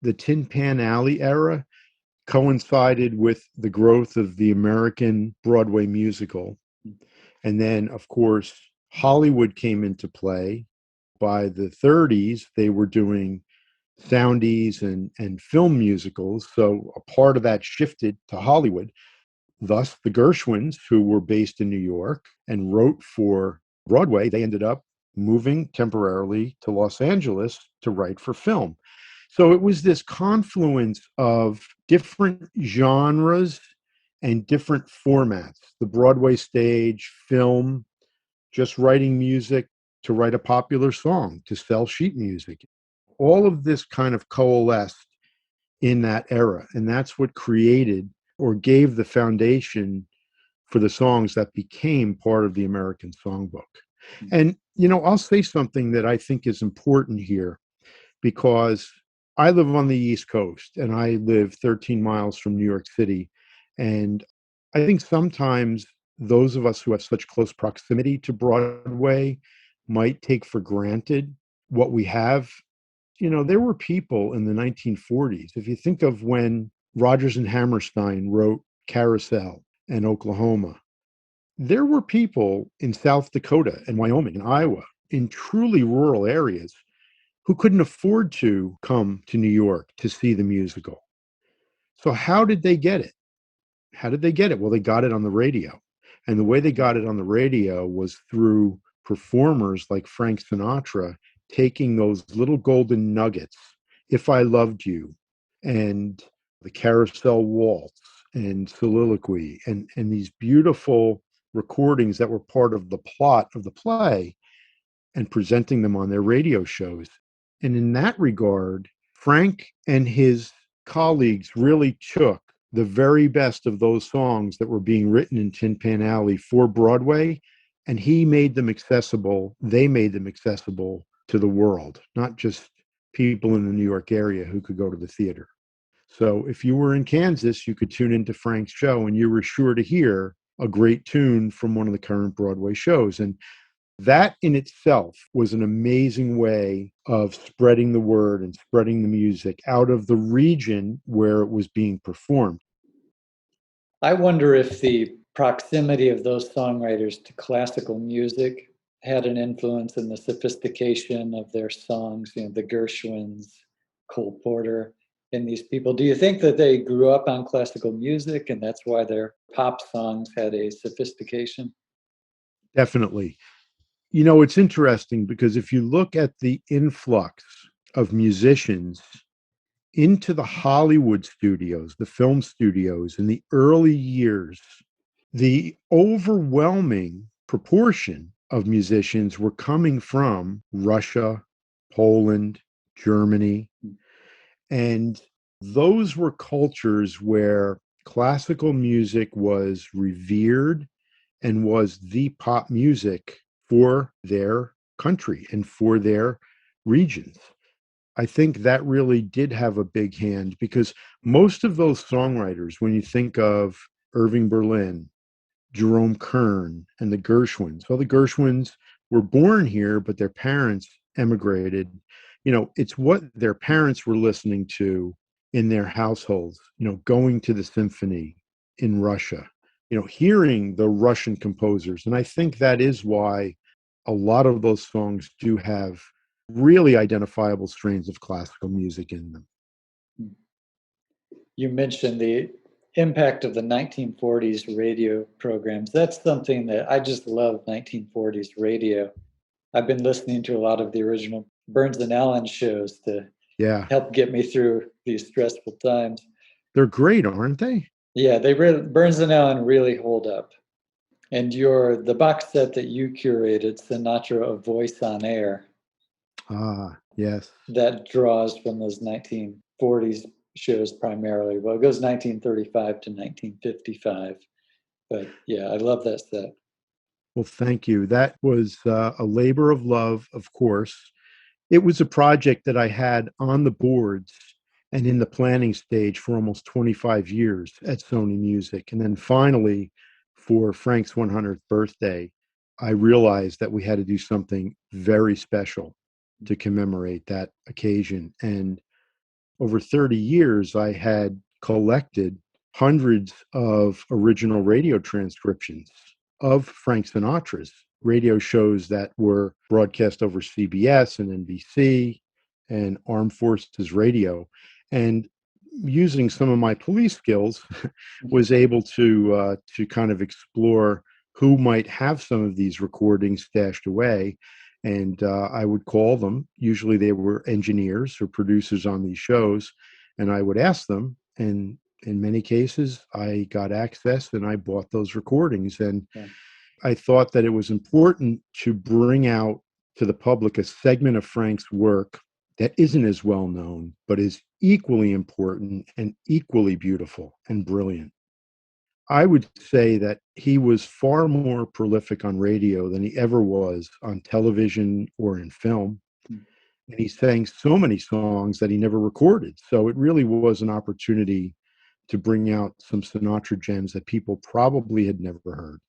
the Tin Pan Alley era, coincided with the growth of the American Broadway musical. And then, of course, Hollywood came into play. By the 30s, they were doing soundies and film musicals. So a part of that shifted to Hollywood. Thus, the Gershwins, who were based in New York and wrote for Broadway, they ended up moving temporarily to Los Angeles to write for film. So it was this confluence of different genres and different formats, the Broadway stage, film, just writing music to write a popular song, to sell sheet music. All of this kind of coalesced in that era. And that's what created or gave the foundation for the songs that became part of the American Songbook. And, I'll say something that I think is important here because I live on the East Coast and I live 13 miles from New York City. And I think sometimes those of us who have such close proximity to Broadway might take for granted what we have. There were people in the 1940s. If you think of when Rodgers and Hammerstein wrote Carousel and Oklahoma, there were people in South Dakota and Wyoming and Iowa in truly rural areas who couldn't afford to come to New York to see the musical. So how did they get it? How did they get it? Well, they got it on the radio. And the way they got it on the radio was through performers like Frank Sinatra taking those little golden nuggets, If I Loved You, and the Carousel Waltz, and Soliloquy, and these beautiful recordings that were part of the plot of the play, and presenting them on their radio shows. And in that regard, Frank and his colleagues really took the very best of those songs that were being written in Tin Pan Alley for Broadway, and he made them accessible. They made them accessible to the world, not just people in the New York area who could go to the theater. So if you were in Kansas, you could tune into Frank's show and you were sure to hear a great tune from one of the current Broadway shows. And that in itself was an amazing way of spreading the word and spreading the music out of the region where it was being performed. I wonder if the proximity of those songwriters to classical music had an influence in the sophistication of their songs, the Gershwins, Cole Porter, and these people. Do you think that they grew up on classical music and that's why their pop songs had a sophistication? Definitely. It's interesting because if you look at the influx of musicians into the Hollywood studios, the film studios in the early years, the overwhelming proportion of musicians were coming from Russia, Poland, Germany. And those were cultures where classical music was revered and was the pop music for their country and for their regions. I think that really did have a big hand because most of those songwriters, when you think of Irving Berlin, Jerome Kern, and the Gershwins, well, the Gershwins were born here, but their parents emigrated. It's what their parents were listening to in their households, going to the symphony in Russia, hearing the Russian composers. And I think that is why a lot of those songs do have really identifiable strains of classical music in them. You mentioned the impact of the 1940s radio programs. That's something that I just love, 1940s radio. I've been listening to a lot of the original Burns and Allen shows to help get me through these stressful times. They're great, aren't they? Yeah, Burns and Allen really hold up. And the box set that you curated, Sinatra of Voice on Air, Yes. that draws from those 1940s shows primarily. Well, it goes 1935 to 1955. But yeah, I love that set. Well, thank you. That was a labor of love, of course. It was a project that I had on the boards and in the planning stage for almost 25 years at Sony Music. And then finally, for Frank's 100th birthday, I realized that we had to do something very special to commemorate that occasion. And over 30 years, I had collected hundreds of original radio transcriptions of Frank Sinatra's radio shows that were broadcast over CBS and NBC and Armed Forces Radio. And using some of my police skills, was able to kind of explore who might have some of these recordings stashed away. And I would call them. Usually they were engineers or producers on these shows. And I would ask them. And in many cases, I got access and I bought those recordings. And I thought that it was important to bring out to the public a segment of Frank's work that isn't as well known, but is equally important and equally beautiful and brilliant. I would say that he was far more prolific on radio than he ever was on television or in film. And he sang so many songs that he never recorded. So it really was an opportunity to bring out some Sinatra gems that people probably had never heard.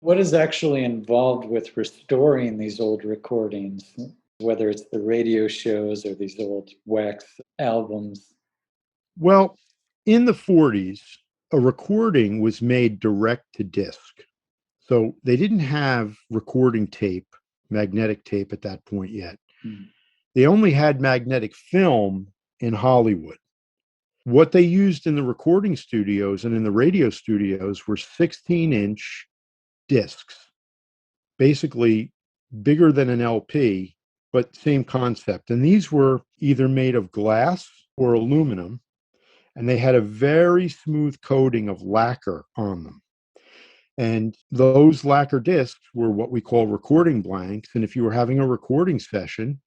What is actually involved with restoring these old recordings, whether it's the radio shows or these old wax albums? Well, in the 40s, a recording was made direct to disc. So they didn't have recording tape, magnetic tape at that point yet. They only had magnetic film in Hollywood. What they used in the recording studios and in the radio studios were 16-inch discs, basically bigger than an LP, but same concept. And these were either made of glass or aluminum, and they had a very smooth coating of lacquer on them. And those lacquer discs were what we call recording blanks. And if you were having a recording session,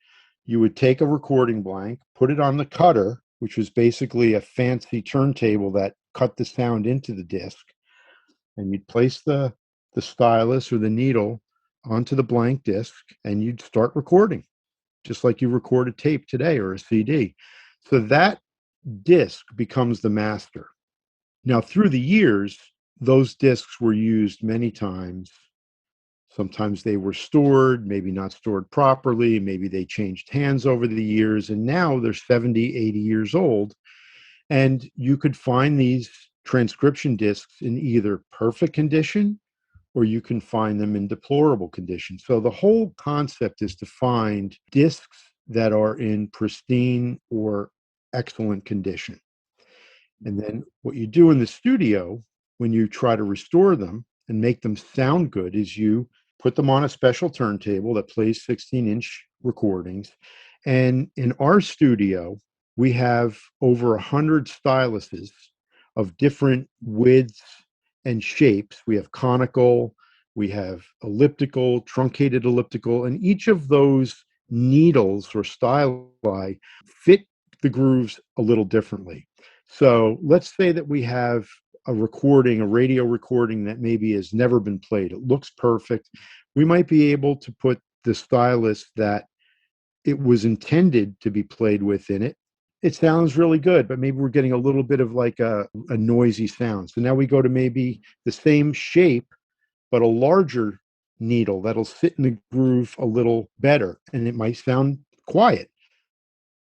you would take a recording blank, put it on the cutter, which was basically a fancy turntable that cut the sound into the disc, and you'd place the stylus or the needle onto the blank disc, and you'd start recording, just like you record a tape today or a CD. So that disc becomes the master. Now, through the years, those discs were used many times. Sometimes they were stored, maybe not stored properly. Maybe they changed hands over the years. And now they're 70, 80 years old. And you could find these transcription discs in either perfect condition or you can find them in deplorable condition. So the whole concept is to find discs that are in pristine or excellent condition. And then what you do in the studio when you try to restore them and make them sound good is you put them on a special turntable that plays 16-inch recordings. And in our studio, we have over 100 styluses of different widths and shapes. We have conical, we have elliptical, truncated elliptical, and each of those needles or styli fit the grooves a little differently. So let's say that we have a recording, a radio recording that maybe has never been played. It looks perfect. We might be able to put the stylus that it was intended to be played with in it. It sounds really good, but maybe we're getting a little bit of like a noisy sound. So now we go to maybe the same shape, but a larger needle that'll sit in the groove a little better, and it might sound quiet.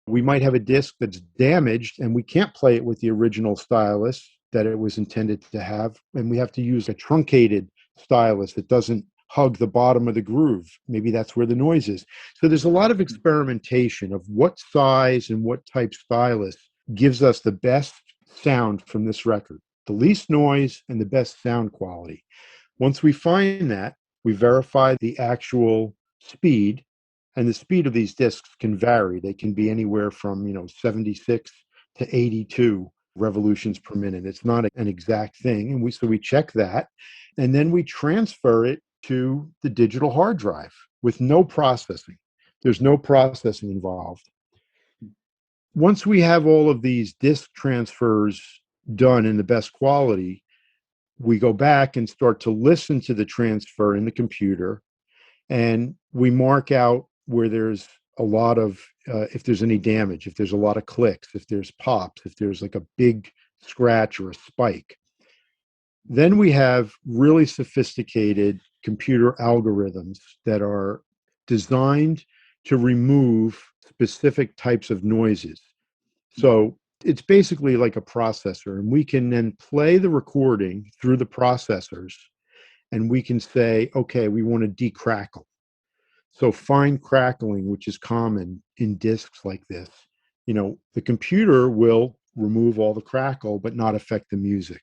We might have a disc that's damaged and we can't play it with the original stylus that it was intended to have. And we have to use a truncated stylus that doesn't hug the bottom of the groove. Maybe that's where the noise is. So there's a lot of experimentation of what size and what type stylus gives us the best sound from this record, the least noise and the best sound quality. Once we find that, we verify the actual speed. And the speed of these discs can vary. They can be anywhere from 76 to 82 revolutions per minute. It's not an exact thing. And so we check that, and then we transfer it to the digital hard drive with no processing. There's no processing involved. Once we have all of these disk transfers done in the best quality, we go back and start to listen to the transfer in the computer, and we mark out where there's a lot of, if there's any damage, if there's a lot of clicks, if there's pops, if there's like a big scratch or a spike. Then we have really sophisticated computer algorithms that are designed to remove specific types of noises. So it's basically like a processor, and we can then play the recording through the processors, and we can say, okay, we want to decrackle. So fine crackling, which is common in discs like this, the computer will remove all the crackle, but not affect the music.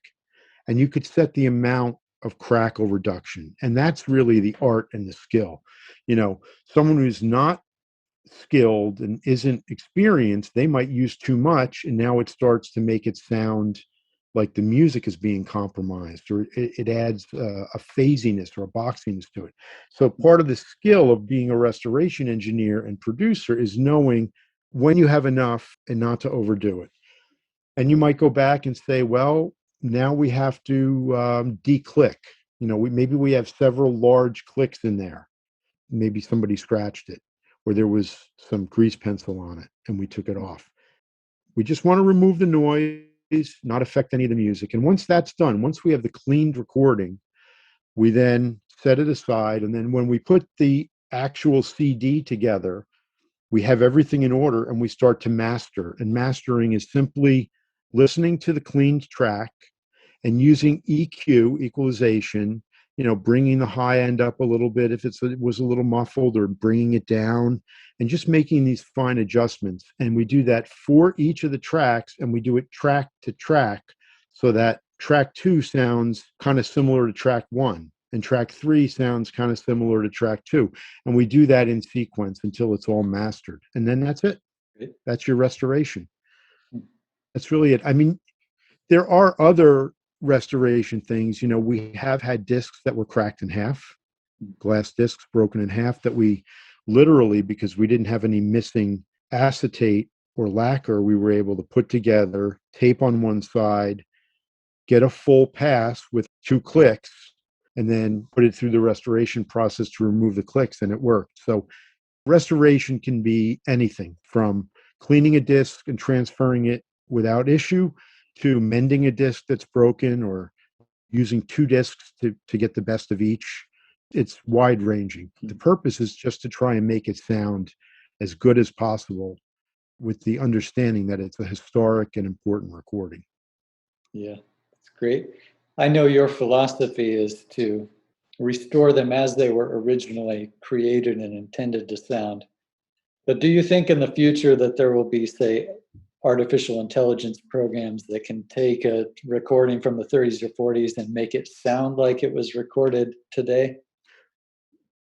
And you could set the amount of crackle reduction. And that's really the art and the skill. Someone who's not skilled and isn't experienced, they might use too much, and now it starts to make it sound like the music is being compromised, or it adds a phasiness or a boxiness to it. So part of the skill of being a restoration engineer and producer is knowing when you have enough and not to overdo it. And you might go back and say, well, now we have to declick. Maybe we have several large clicks in there. Maybe somebody scratched it, or there was some grease pencil on it, and we took it off. We just want to remove the noise, not affect any of the music. And once that's done, once we have the cleaned recording, we then set it aside. And then when we put the actual CD together, we have everything in order, and we start to master. And mastering is simply listening to the cleaned track and using EQ, equalization, bringing the high end up a little bit if it was a little muffled, or bringing it down, and just making these fine adjustments. And we do that for each of the tracks, and we do it track to track, so that track 2 sounds kind of similar to track 1, and track 3 sounds kind of similar to track 2. And we do that in sequence until it's all mastered. And then that's it. That's your restoration. That's really it. I mean, there are other restoration things. We have had discs that were cracked in half, glass discs broken in half, that we literally, because we didn't have any missing acetate or lacquer, we were able to put together, tape on one side, get a full pass with 2 clicks, and then put it through the restoration process to remove the clicks, and it worked. So restoration can be anything from cleaning a disc and transferring it without issue, to mending a disc that's broken, or using 2 discs to get the best of each. It's wide ranging. The purpose is just to try and make it sound as good as possible, with the understanding that it's a historic and important recording. Yeah, that's great. I know your philosophy is to restore them as they were originally created and intended to sound. But do you think in the future that there will be, say, artificial intelligence programs that can take a recording from the 30s or 40s and make it sound like it was recorded today?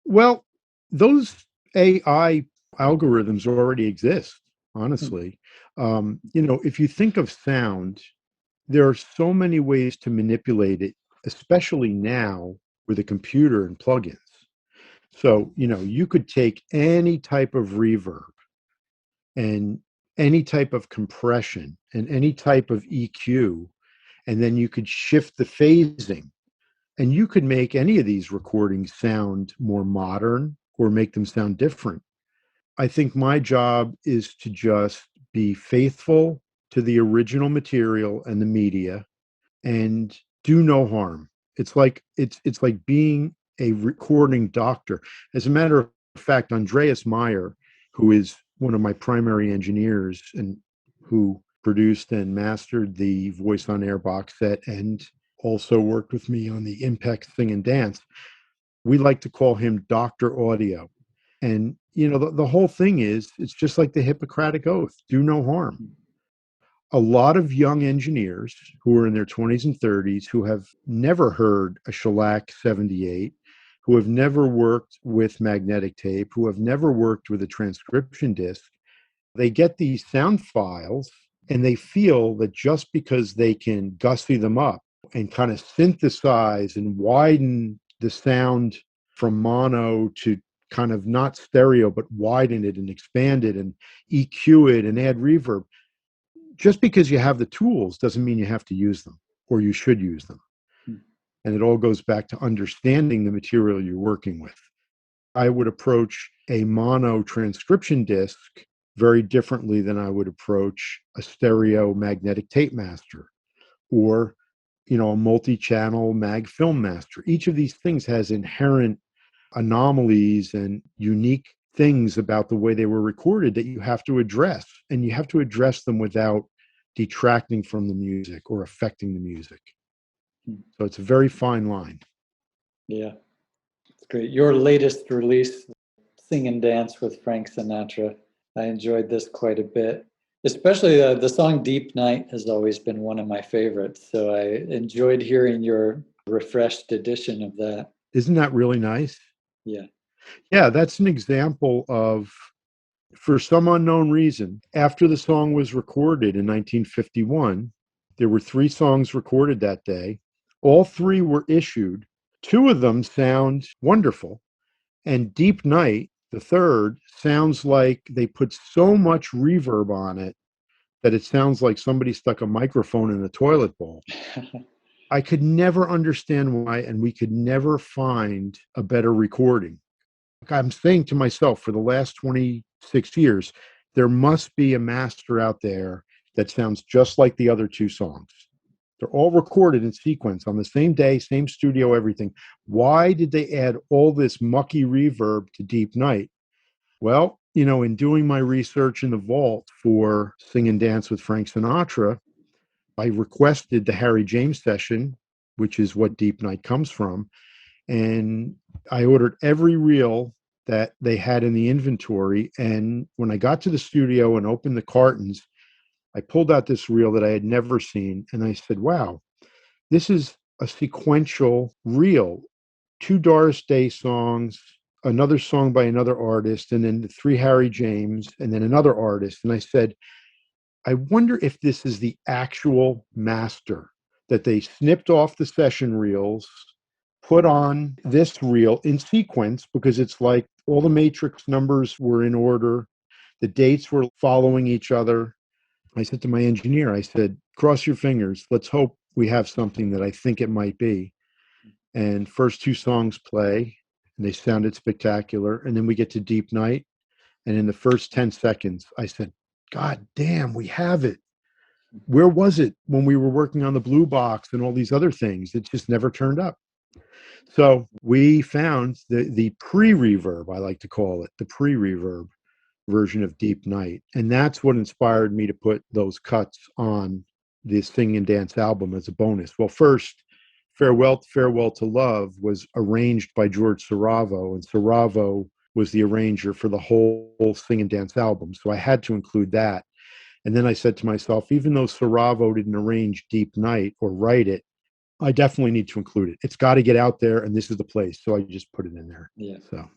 Well, those AI algorithms already exist, honestly. If you think of sound, there are so many ways to manipulate it, especially now with a computer and plugins. So, you could take any type of reverb and any type of compression and any type of EQ, and then you could shift the phasing, and you could make any of these recordings sound more modern or make them sound different. I think my job is to just be faithful to the original material and the media, and do no harm. It's like being a recording doctor. As a matter of fact, Andreas Meyer, who is one of my primary engineers and who produced and mastered the Voice on Air box set, and also worked with me on the Impex Sing and Dance, we like to call him Dr. Audio. And, the whole thing is, it's just like the Hippocratic Oath: do no harm. A lot of young engineers who are in their 20s and 30s, who have never heard a shellac 78, who have never worked with magnetic tape, who have never worked with a transcription disc, they get these sound files And they feel that just because they can gussy them up and kind of synthesize and widen the sound from mono to kind of not stereo, but widen it and expand it and EQ it and add reverb, just because you have the tools doesn't mean you have to use them or you should use them. And it all goes back to understanding the material you're working with. I would approach a mono transcription disc very differently than I would approach a stereo magnetic tape master or, a multi-channel mag film master. Each of these things has inherent anomalies and unique things about the way they were recorded that you have to address, and you have to address them without detracting from the music or affecting the music. So it's a very fine line. Yeah, it's great. Your latest release, Sing and Dance with Frank Sinatra, I enjoyed this quite a bit. Especially the song Deep Night has always been one of my favorites. So I enjoyed hearing your refreshed edition of that. Isn't that really nice? Yeah. Yeah, that's an example of, for some unknown reason, after the song was recorded in 1951, there were 3 songs recorded that day. All 3 were issued. 2 of them sound wonderful. And Deep Night, the third, sounds like they put so much reverb on it that it sounds like somebody stuck a microphone in a toilet bowl. I could never understand why, and we could never find a better recording. I'm saying to myself, for the last 26 years, there must be a master out there that sounds just like the other 2 songs. They're all recorded in sequence on the same day, same studio, everything. Why did they add all this mucky reverb to Deep Night? Well, in doing my research in the vault for Sing and Dance with Frank Sinatra, I requested the Harry James session, which is what Deep Night comes from. And I ordered every reel that they had in the inventory. And when I got to the studio and opened the cartons, I pulled out this reel that I had never seen. And I said, wow, this is a sequential reel. 2 Doris Day songs, another song by another artist, and then the 3 Harry James, and then another artist. And I said, I wonder if this is the actual master that they snipped off the session reels, put on this reel in sequence, because it's like all the matrix numbers were in order. The dates were following each other. I said to my engineer, I said, cross your fingers. Let's hope we have something that I think it might be. And first 2 songs play, and they sounded spectacular. And then we get to Deep Night. And in the first 10 seconds, I said, God damn, we have it. Where was it when we were working on the Blue Box and all these other things? It just never turned up. So we found the pre-reverb, I like to call it, the pre-reverb version of Deep Night. And that's what inspired me to put those cuts on the Sing and Dance album as a bonus. Well, first, Farewell to Love was arranged by George Saravo, and Saravo was the arranger for the whole Sing and Dance album. So I had to include that. And then I said to myself, even though Saravo didn't arrange Deep Night or write it, I definitely need to include it. It's got to get out there, and this is the place. So I just put it in there. Yeah. So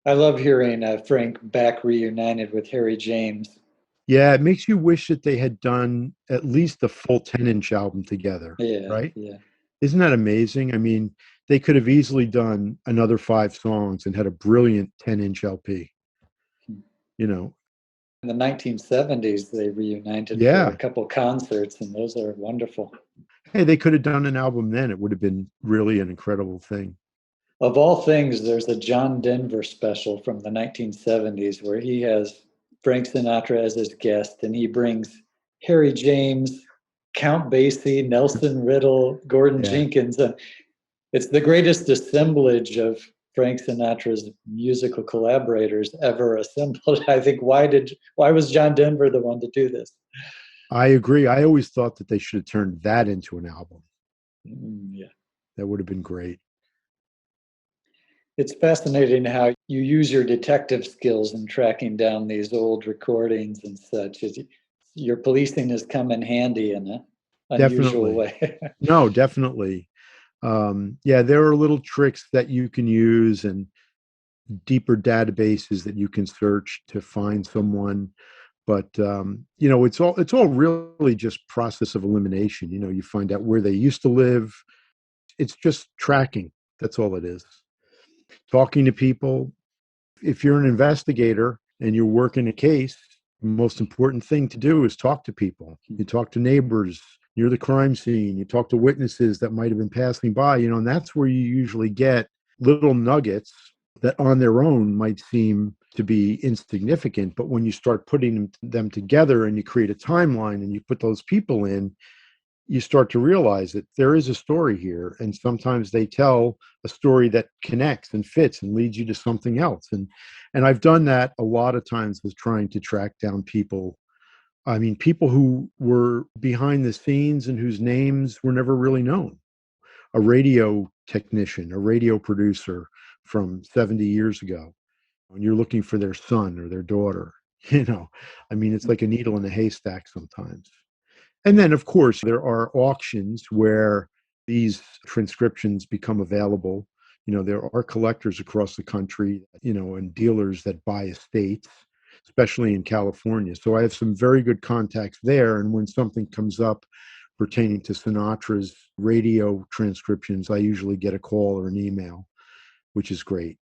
I love hearing Frank back reunited with Harry James. yeah, it makes you wish that they had done at least a full 10-inch album together. Yeah. Right? Yeah. Isn't that amazing? I mean, they could have easily done another 5 songs and had a brilliant 10-inch LP. In the 1970s, they reunited for Yeah. a couple concerts, and those are wonderful. Hey, they could have done an album then. It would have been really an incredible thing. Of all things, there's a John Denver special from the 1970s where he has Frank Sinatra as his guest, and he brings Harry James, Count Basie, Nelson Riddle, Gordon Yeah. Jenkins. And it's the greatest assemblage of Frank Sinatra's musical collaborators ever assembled. I think, why was John Denver the one to do this? I agree. I always thought that they should have turned that into an album. Yeah. That would have been great. It's fascinating how you use your detective skills in tracking down these old recordings and such. Your policing has come in handy in an unusual way. No, definitely. Yeah, there are little tricks that you can use and deeper databases that you can search to find someone. But it's all really just process of elimination. You find out where they used to live. It's just tracking. That's all it is. Talking to people. If you're an investigator and you're working a case, the most important thing to do is talk to people. You talk to neighbors near the crime scene. You talk to witnesses that might have been passing by, and that's where you usually get little nuggets that on their own might seem to be insignificant. But when you start putting them together and you create a timeline and you put those people in, you start to realize that there is a story here. And sometimes they tell a story that connects and fits and leads you to something else. And I've done that a lot of times with trying to track down people. I mean, people who were behind the scenes and whose names were never really known. A radio technician, a radio producer from 70 years ago, when you're looking for their son or their daughter, I mean, it's like a needle in a haystack sometimes. And then, of course, there are auctions where these transcriptions become available. There are collectors across the country, and dealers that buy estates, especially in California. So I have some very good contacts there. And when something comes up pertaining to Sinatra's radio transcriptions, I usually get a call or an email, which is great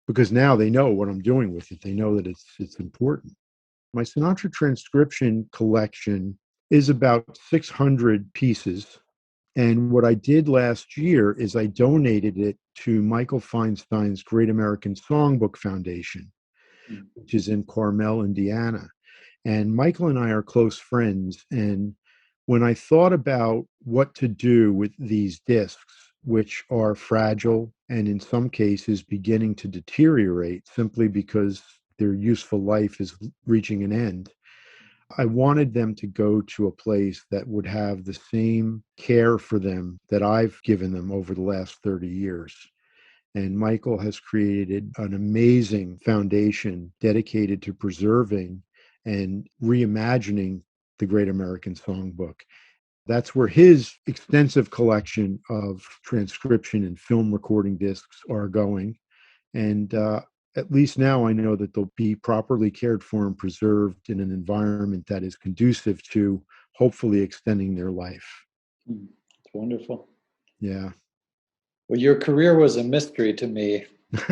because now they know what I'm doing with it. They know that it's important. My Sinatra transcription collection is about 600 pieces. And what I did last year is I donated it to Michael Feinstein's Great American Songbook Foundation, which is in Carmel, Indiana. And Michael and I are close friends. And when I thought about what to do with these discs, which are fragile and in some cases beginning to deteriorate simply because their useful life is reaching an end, I wanted them to go to a place that would have the same care for them that I've given them over the last 30 years. And Michael has created an amazing foundation dedicated to preserving and reimagining the Great American Songbook. That's where his extensive collection of transcription and film recording discs are going. And at least now I know that they'll be properly cared for and preserved in an environment that is conducive to hopefully extending their life. It's wonderful. Yeah. Well, your career was a mystery to me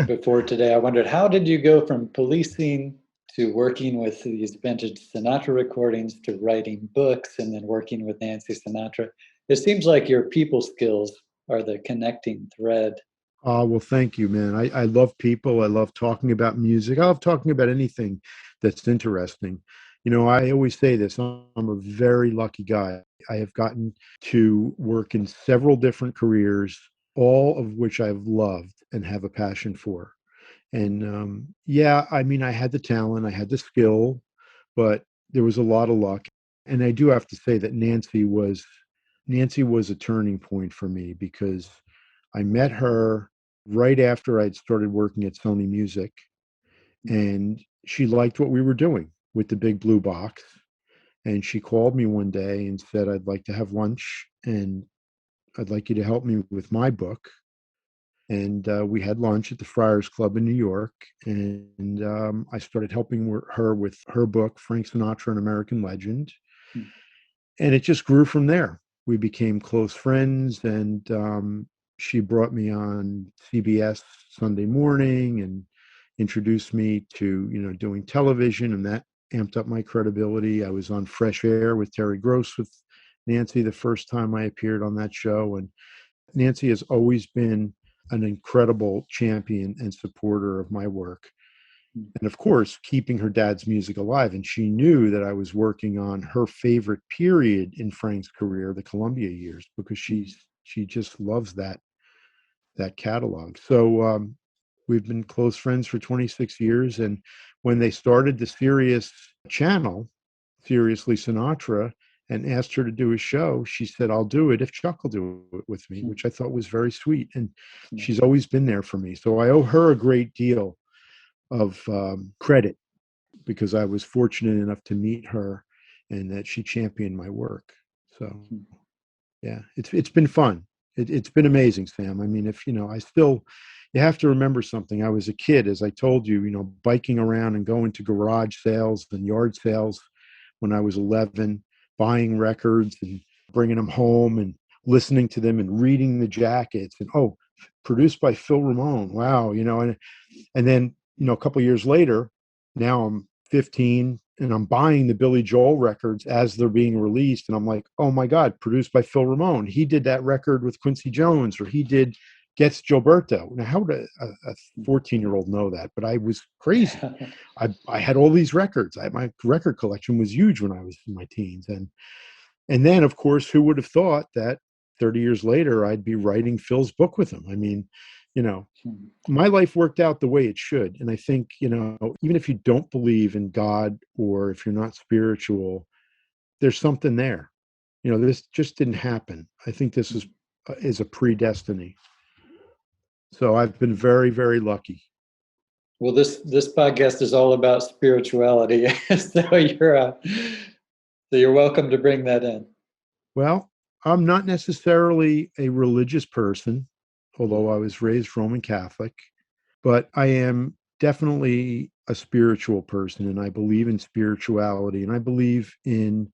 before today. I wondered, how did you go from policing to working with these vintage Sinatra recordings to writing books and then working with Nancy Sinatra? It seems like your people skills are the connecting thread. Well, thank you, man. I love people. I love talking about music. I love talking about anything that's interesting. I always say this, I'm a very lucky guy. I have gotten to work in several different careers, all of which I've loved and have a passion for. And yeah, I mean, I had the talent, I had the skill, but there was a lot of luck. And I do have to say that Nancy was a turning point for me because I met her right after I'd started working at Sony Music, and she liked what we were doing with the big blue box. And she called me one day and said, I'd like to have lunch and I'd like you to help me with my book. And we had lunch at the Friars Club in New York. And I started helping her with her book, Frank Sinatra, an American Legend. And it just grew from there. We became close friends, and she brought me on CBS Sunday morning and introduced me to, doing television, and that amped up my credibility. I was on Fresh Air with Terry Gross with Nancy the first time I appeared on that show. And Nancy has always been an incredible champion and supporter of my work. And of course, keeping her dad's music alive. And she knew that I was working on her favorite period in Frank's career, the Columbia years, because she just loves that catalog. So we've been close friends for 26 years. And when they started the Sirius channel, Seriously Sinatra, and asked her to do a show, she said, I'll do it if Chuck will do it with me, which I thought was very sweet. And she's always been there for me. So I owe her a great deal of credit because I was fortunate enough to meet her and that she championed my work. So yeah, it's been fun. It's been amazing, Sam. I mean, if, you have to remember something. I was a kid, as I told you, biking around and going to garage sales and yard sales when I was 11, buying records and bringing them home and listening to them and reading the jackets and, oh, produced by Phil Ramone. Wow. And then, a couple of years later, now I'm 15 and I'm buying the Billy Joel records as they're being released. And I'm like, oh my God, produced by Phil Ramone. He did that record with Quincy Jones, or he did Gets Gilberto. Now, how would a 14-year-old know that? But I was crazy. I had all these records. My record collection was huge when I was in my teens. And then, of course, who would have thought that 30 years later, I'd be writing Phil's book with him? I mean, my life worked out the way it should. And I think, even if you don't believe in God or if you're not spiritual, there's something there. This just didn't happen. I think this is a predestiny. So I've been very, very lucky. Well, this podcast is all about spirituality. So you're welcome to bring that in. Well, I'm not necessarily a religious person, although I was raised Roman Catholic, but I am definitely a spiritual person, and I believe in spirituality, and I believe in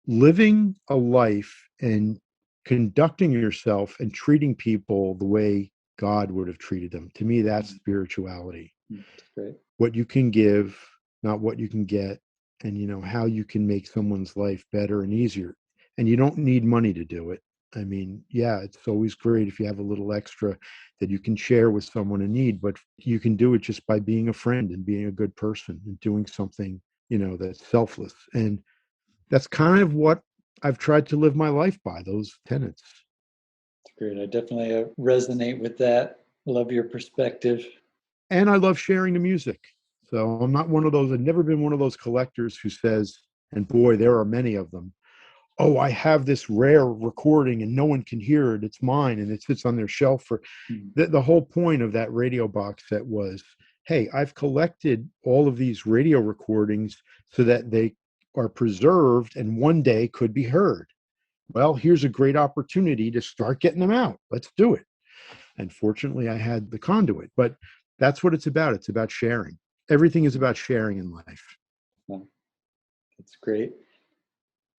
living a life and conducting yourself and treating people the way God would have treated them. To me, that's spirituality. That's great. What you can give, not what you can get, and how you can make someone's life better and easier. And you don't need money to do it. I mean, yeah, it's always great if you have a little extra that you can share with someone in need, but you can do it just by being a friend and being a good person and doing something, that's selfless. And that's kind of what I've tried to live my life by, those tenets. That's great. I definitely resonate with that. Love your perspective. And I love sharing the music. So I'm not one of those, I've never been one of those collectors who says, and boy, there are many of them, oh, I have this rare recording and no one can hear it. It's mine. And it sits on their shelf. The whole point of that radio box set was, hey, I've collected all of these radio recordings so that they are preserved and one day could be heard. Well, here's a great opportunity to start getting them out. Let's do it. And fortunately, I had the conduit. But that's what it's about. It's about sharing. Everything is about sharing in life. Well, that's great.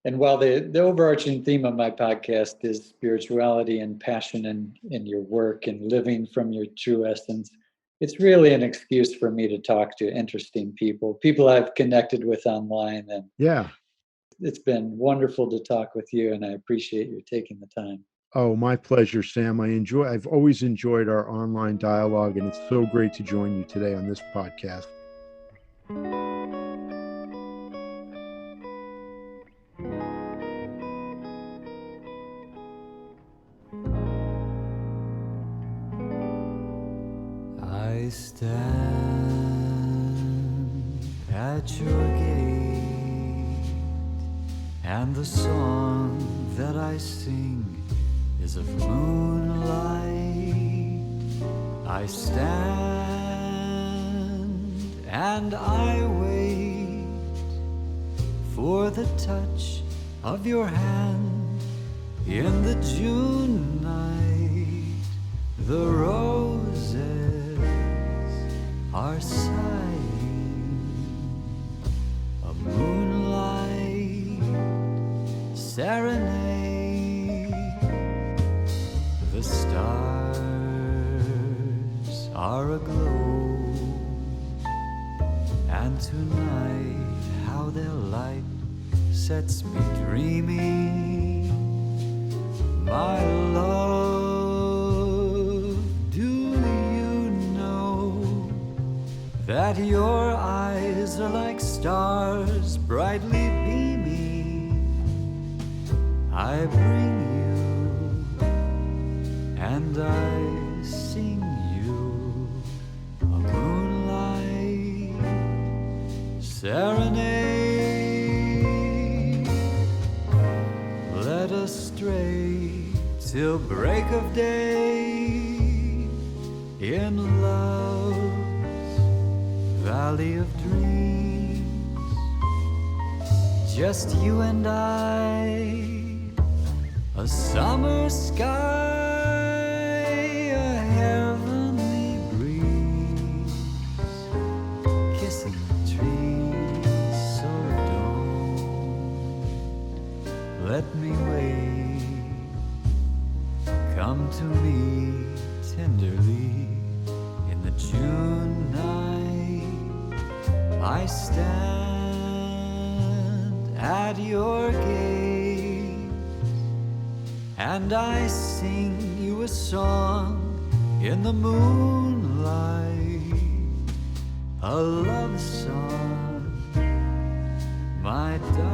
And while the overarching theme of my podcast is spirituality and passion in your work and living from your true essence, it's really an excuse for me to talk to interesting people I've connected with online. And yeah, it's been wonderful to talk with you, and I appreciate you taking the time. Oh, my pleasure, Sam. I've always enjoyed our online dialogue, and it's so great to join you today on this podcast. I stand at your gate, and the song that I sing is of moonlight. I stand and I wait for the touch of your hand in the June night. The roses are sighing, a moonlight serenade. The stars are aglow, and tonight how their light sets me dreaming. My love, do you know that your eyes are like stars brightly beaming? I bring you and I sing you a moonlight serenade. Let us stray till break of day in love's valley of dreams. Just you and I, a summer sky come to me tenderly in the June night. I stand at your gate and I sing you a song in the moonlight, a love song, my darling.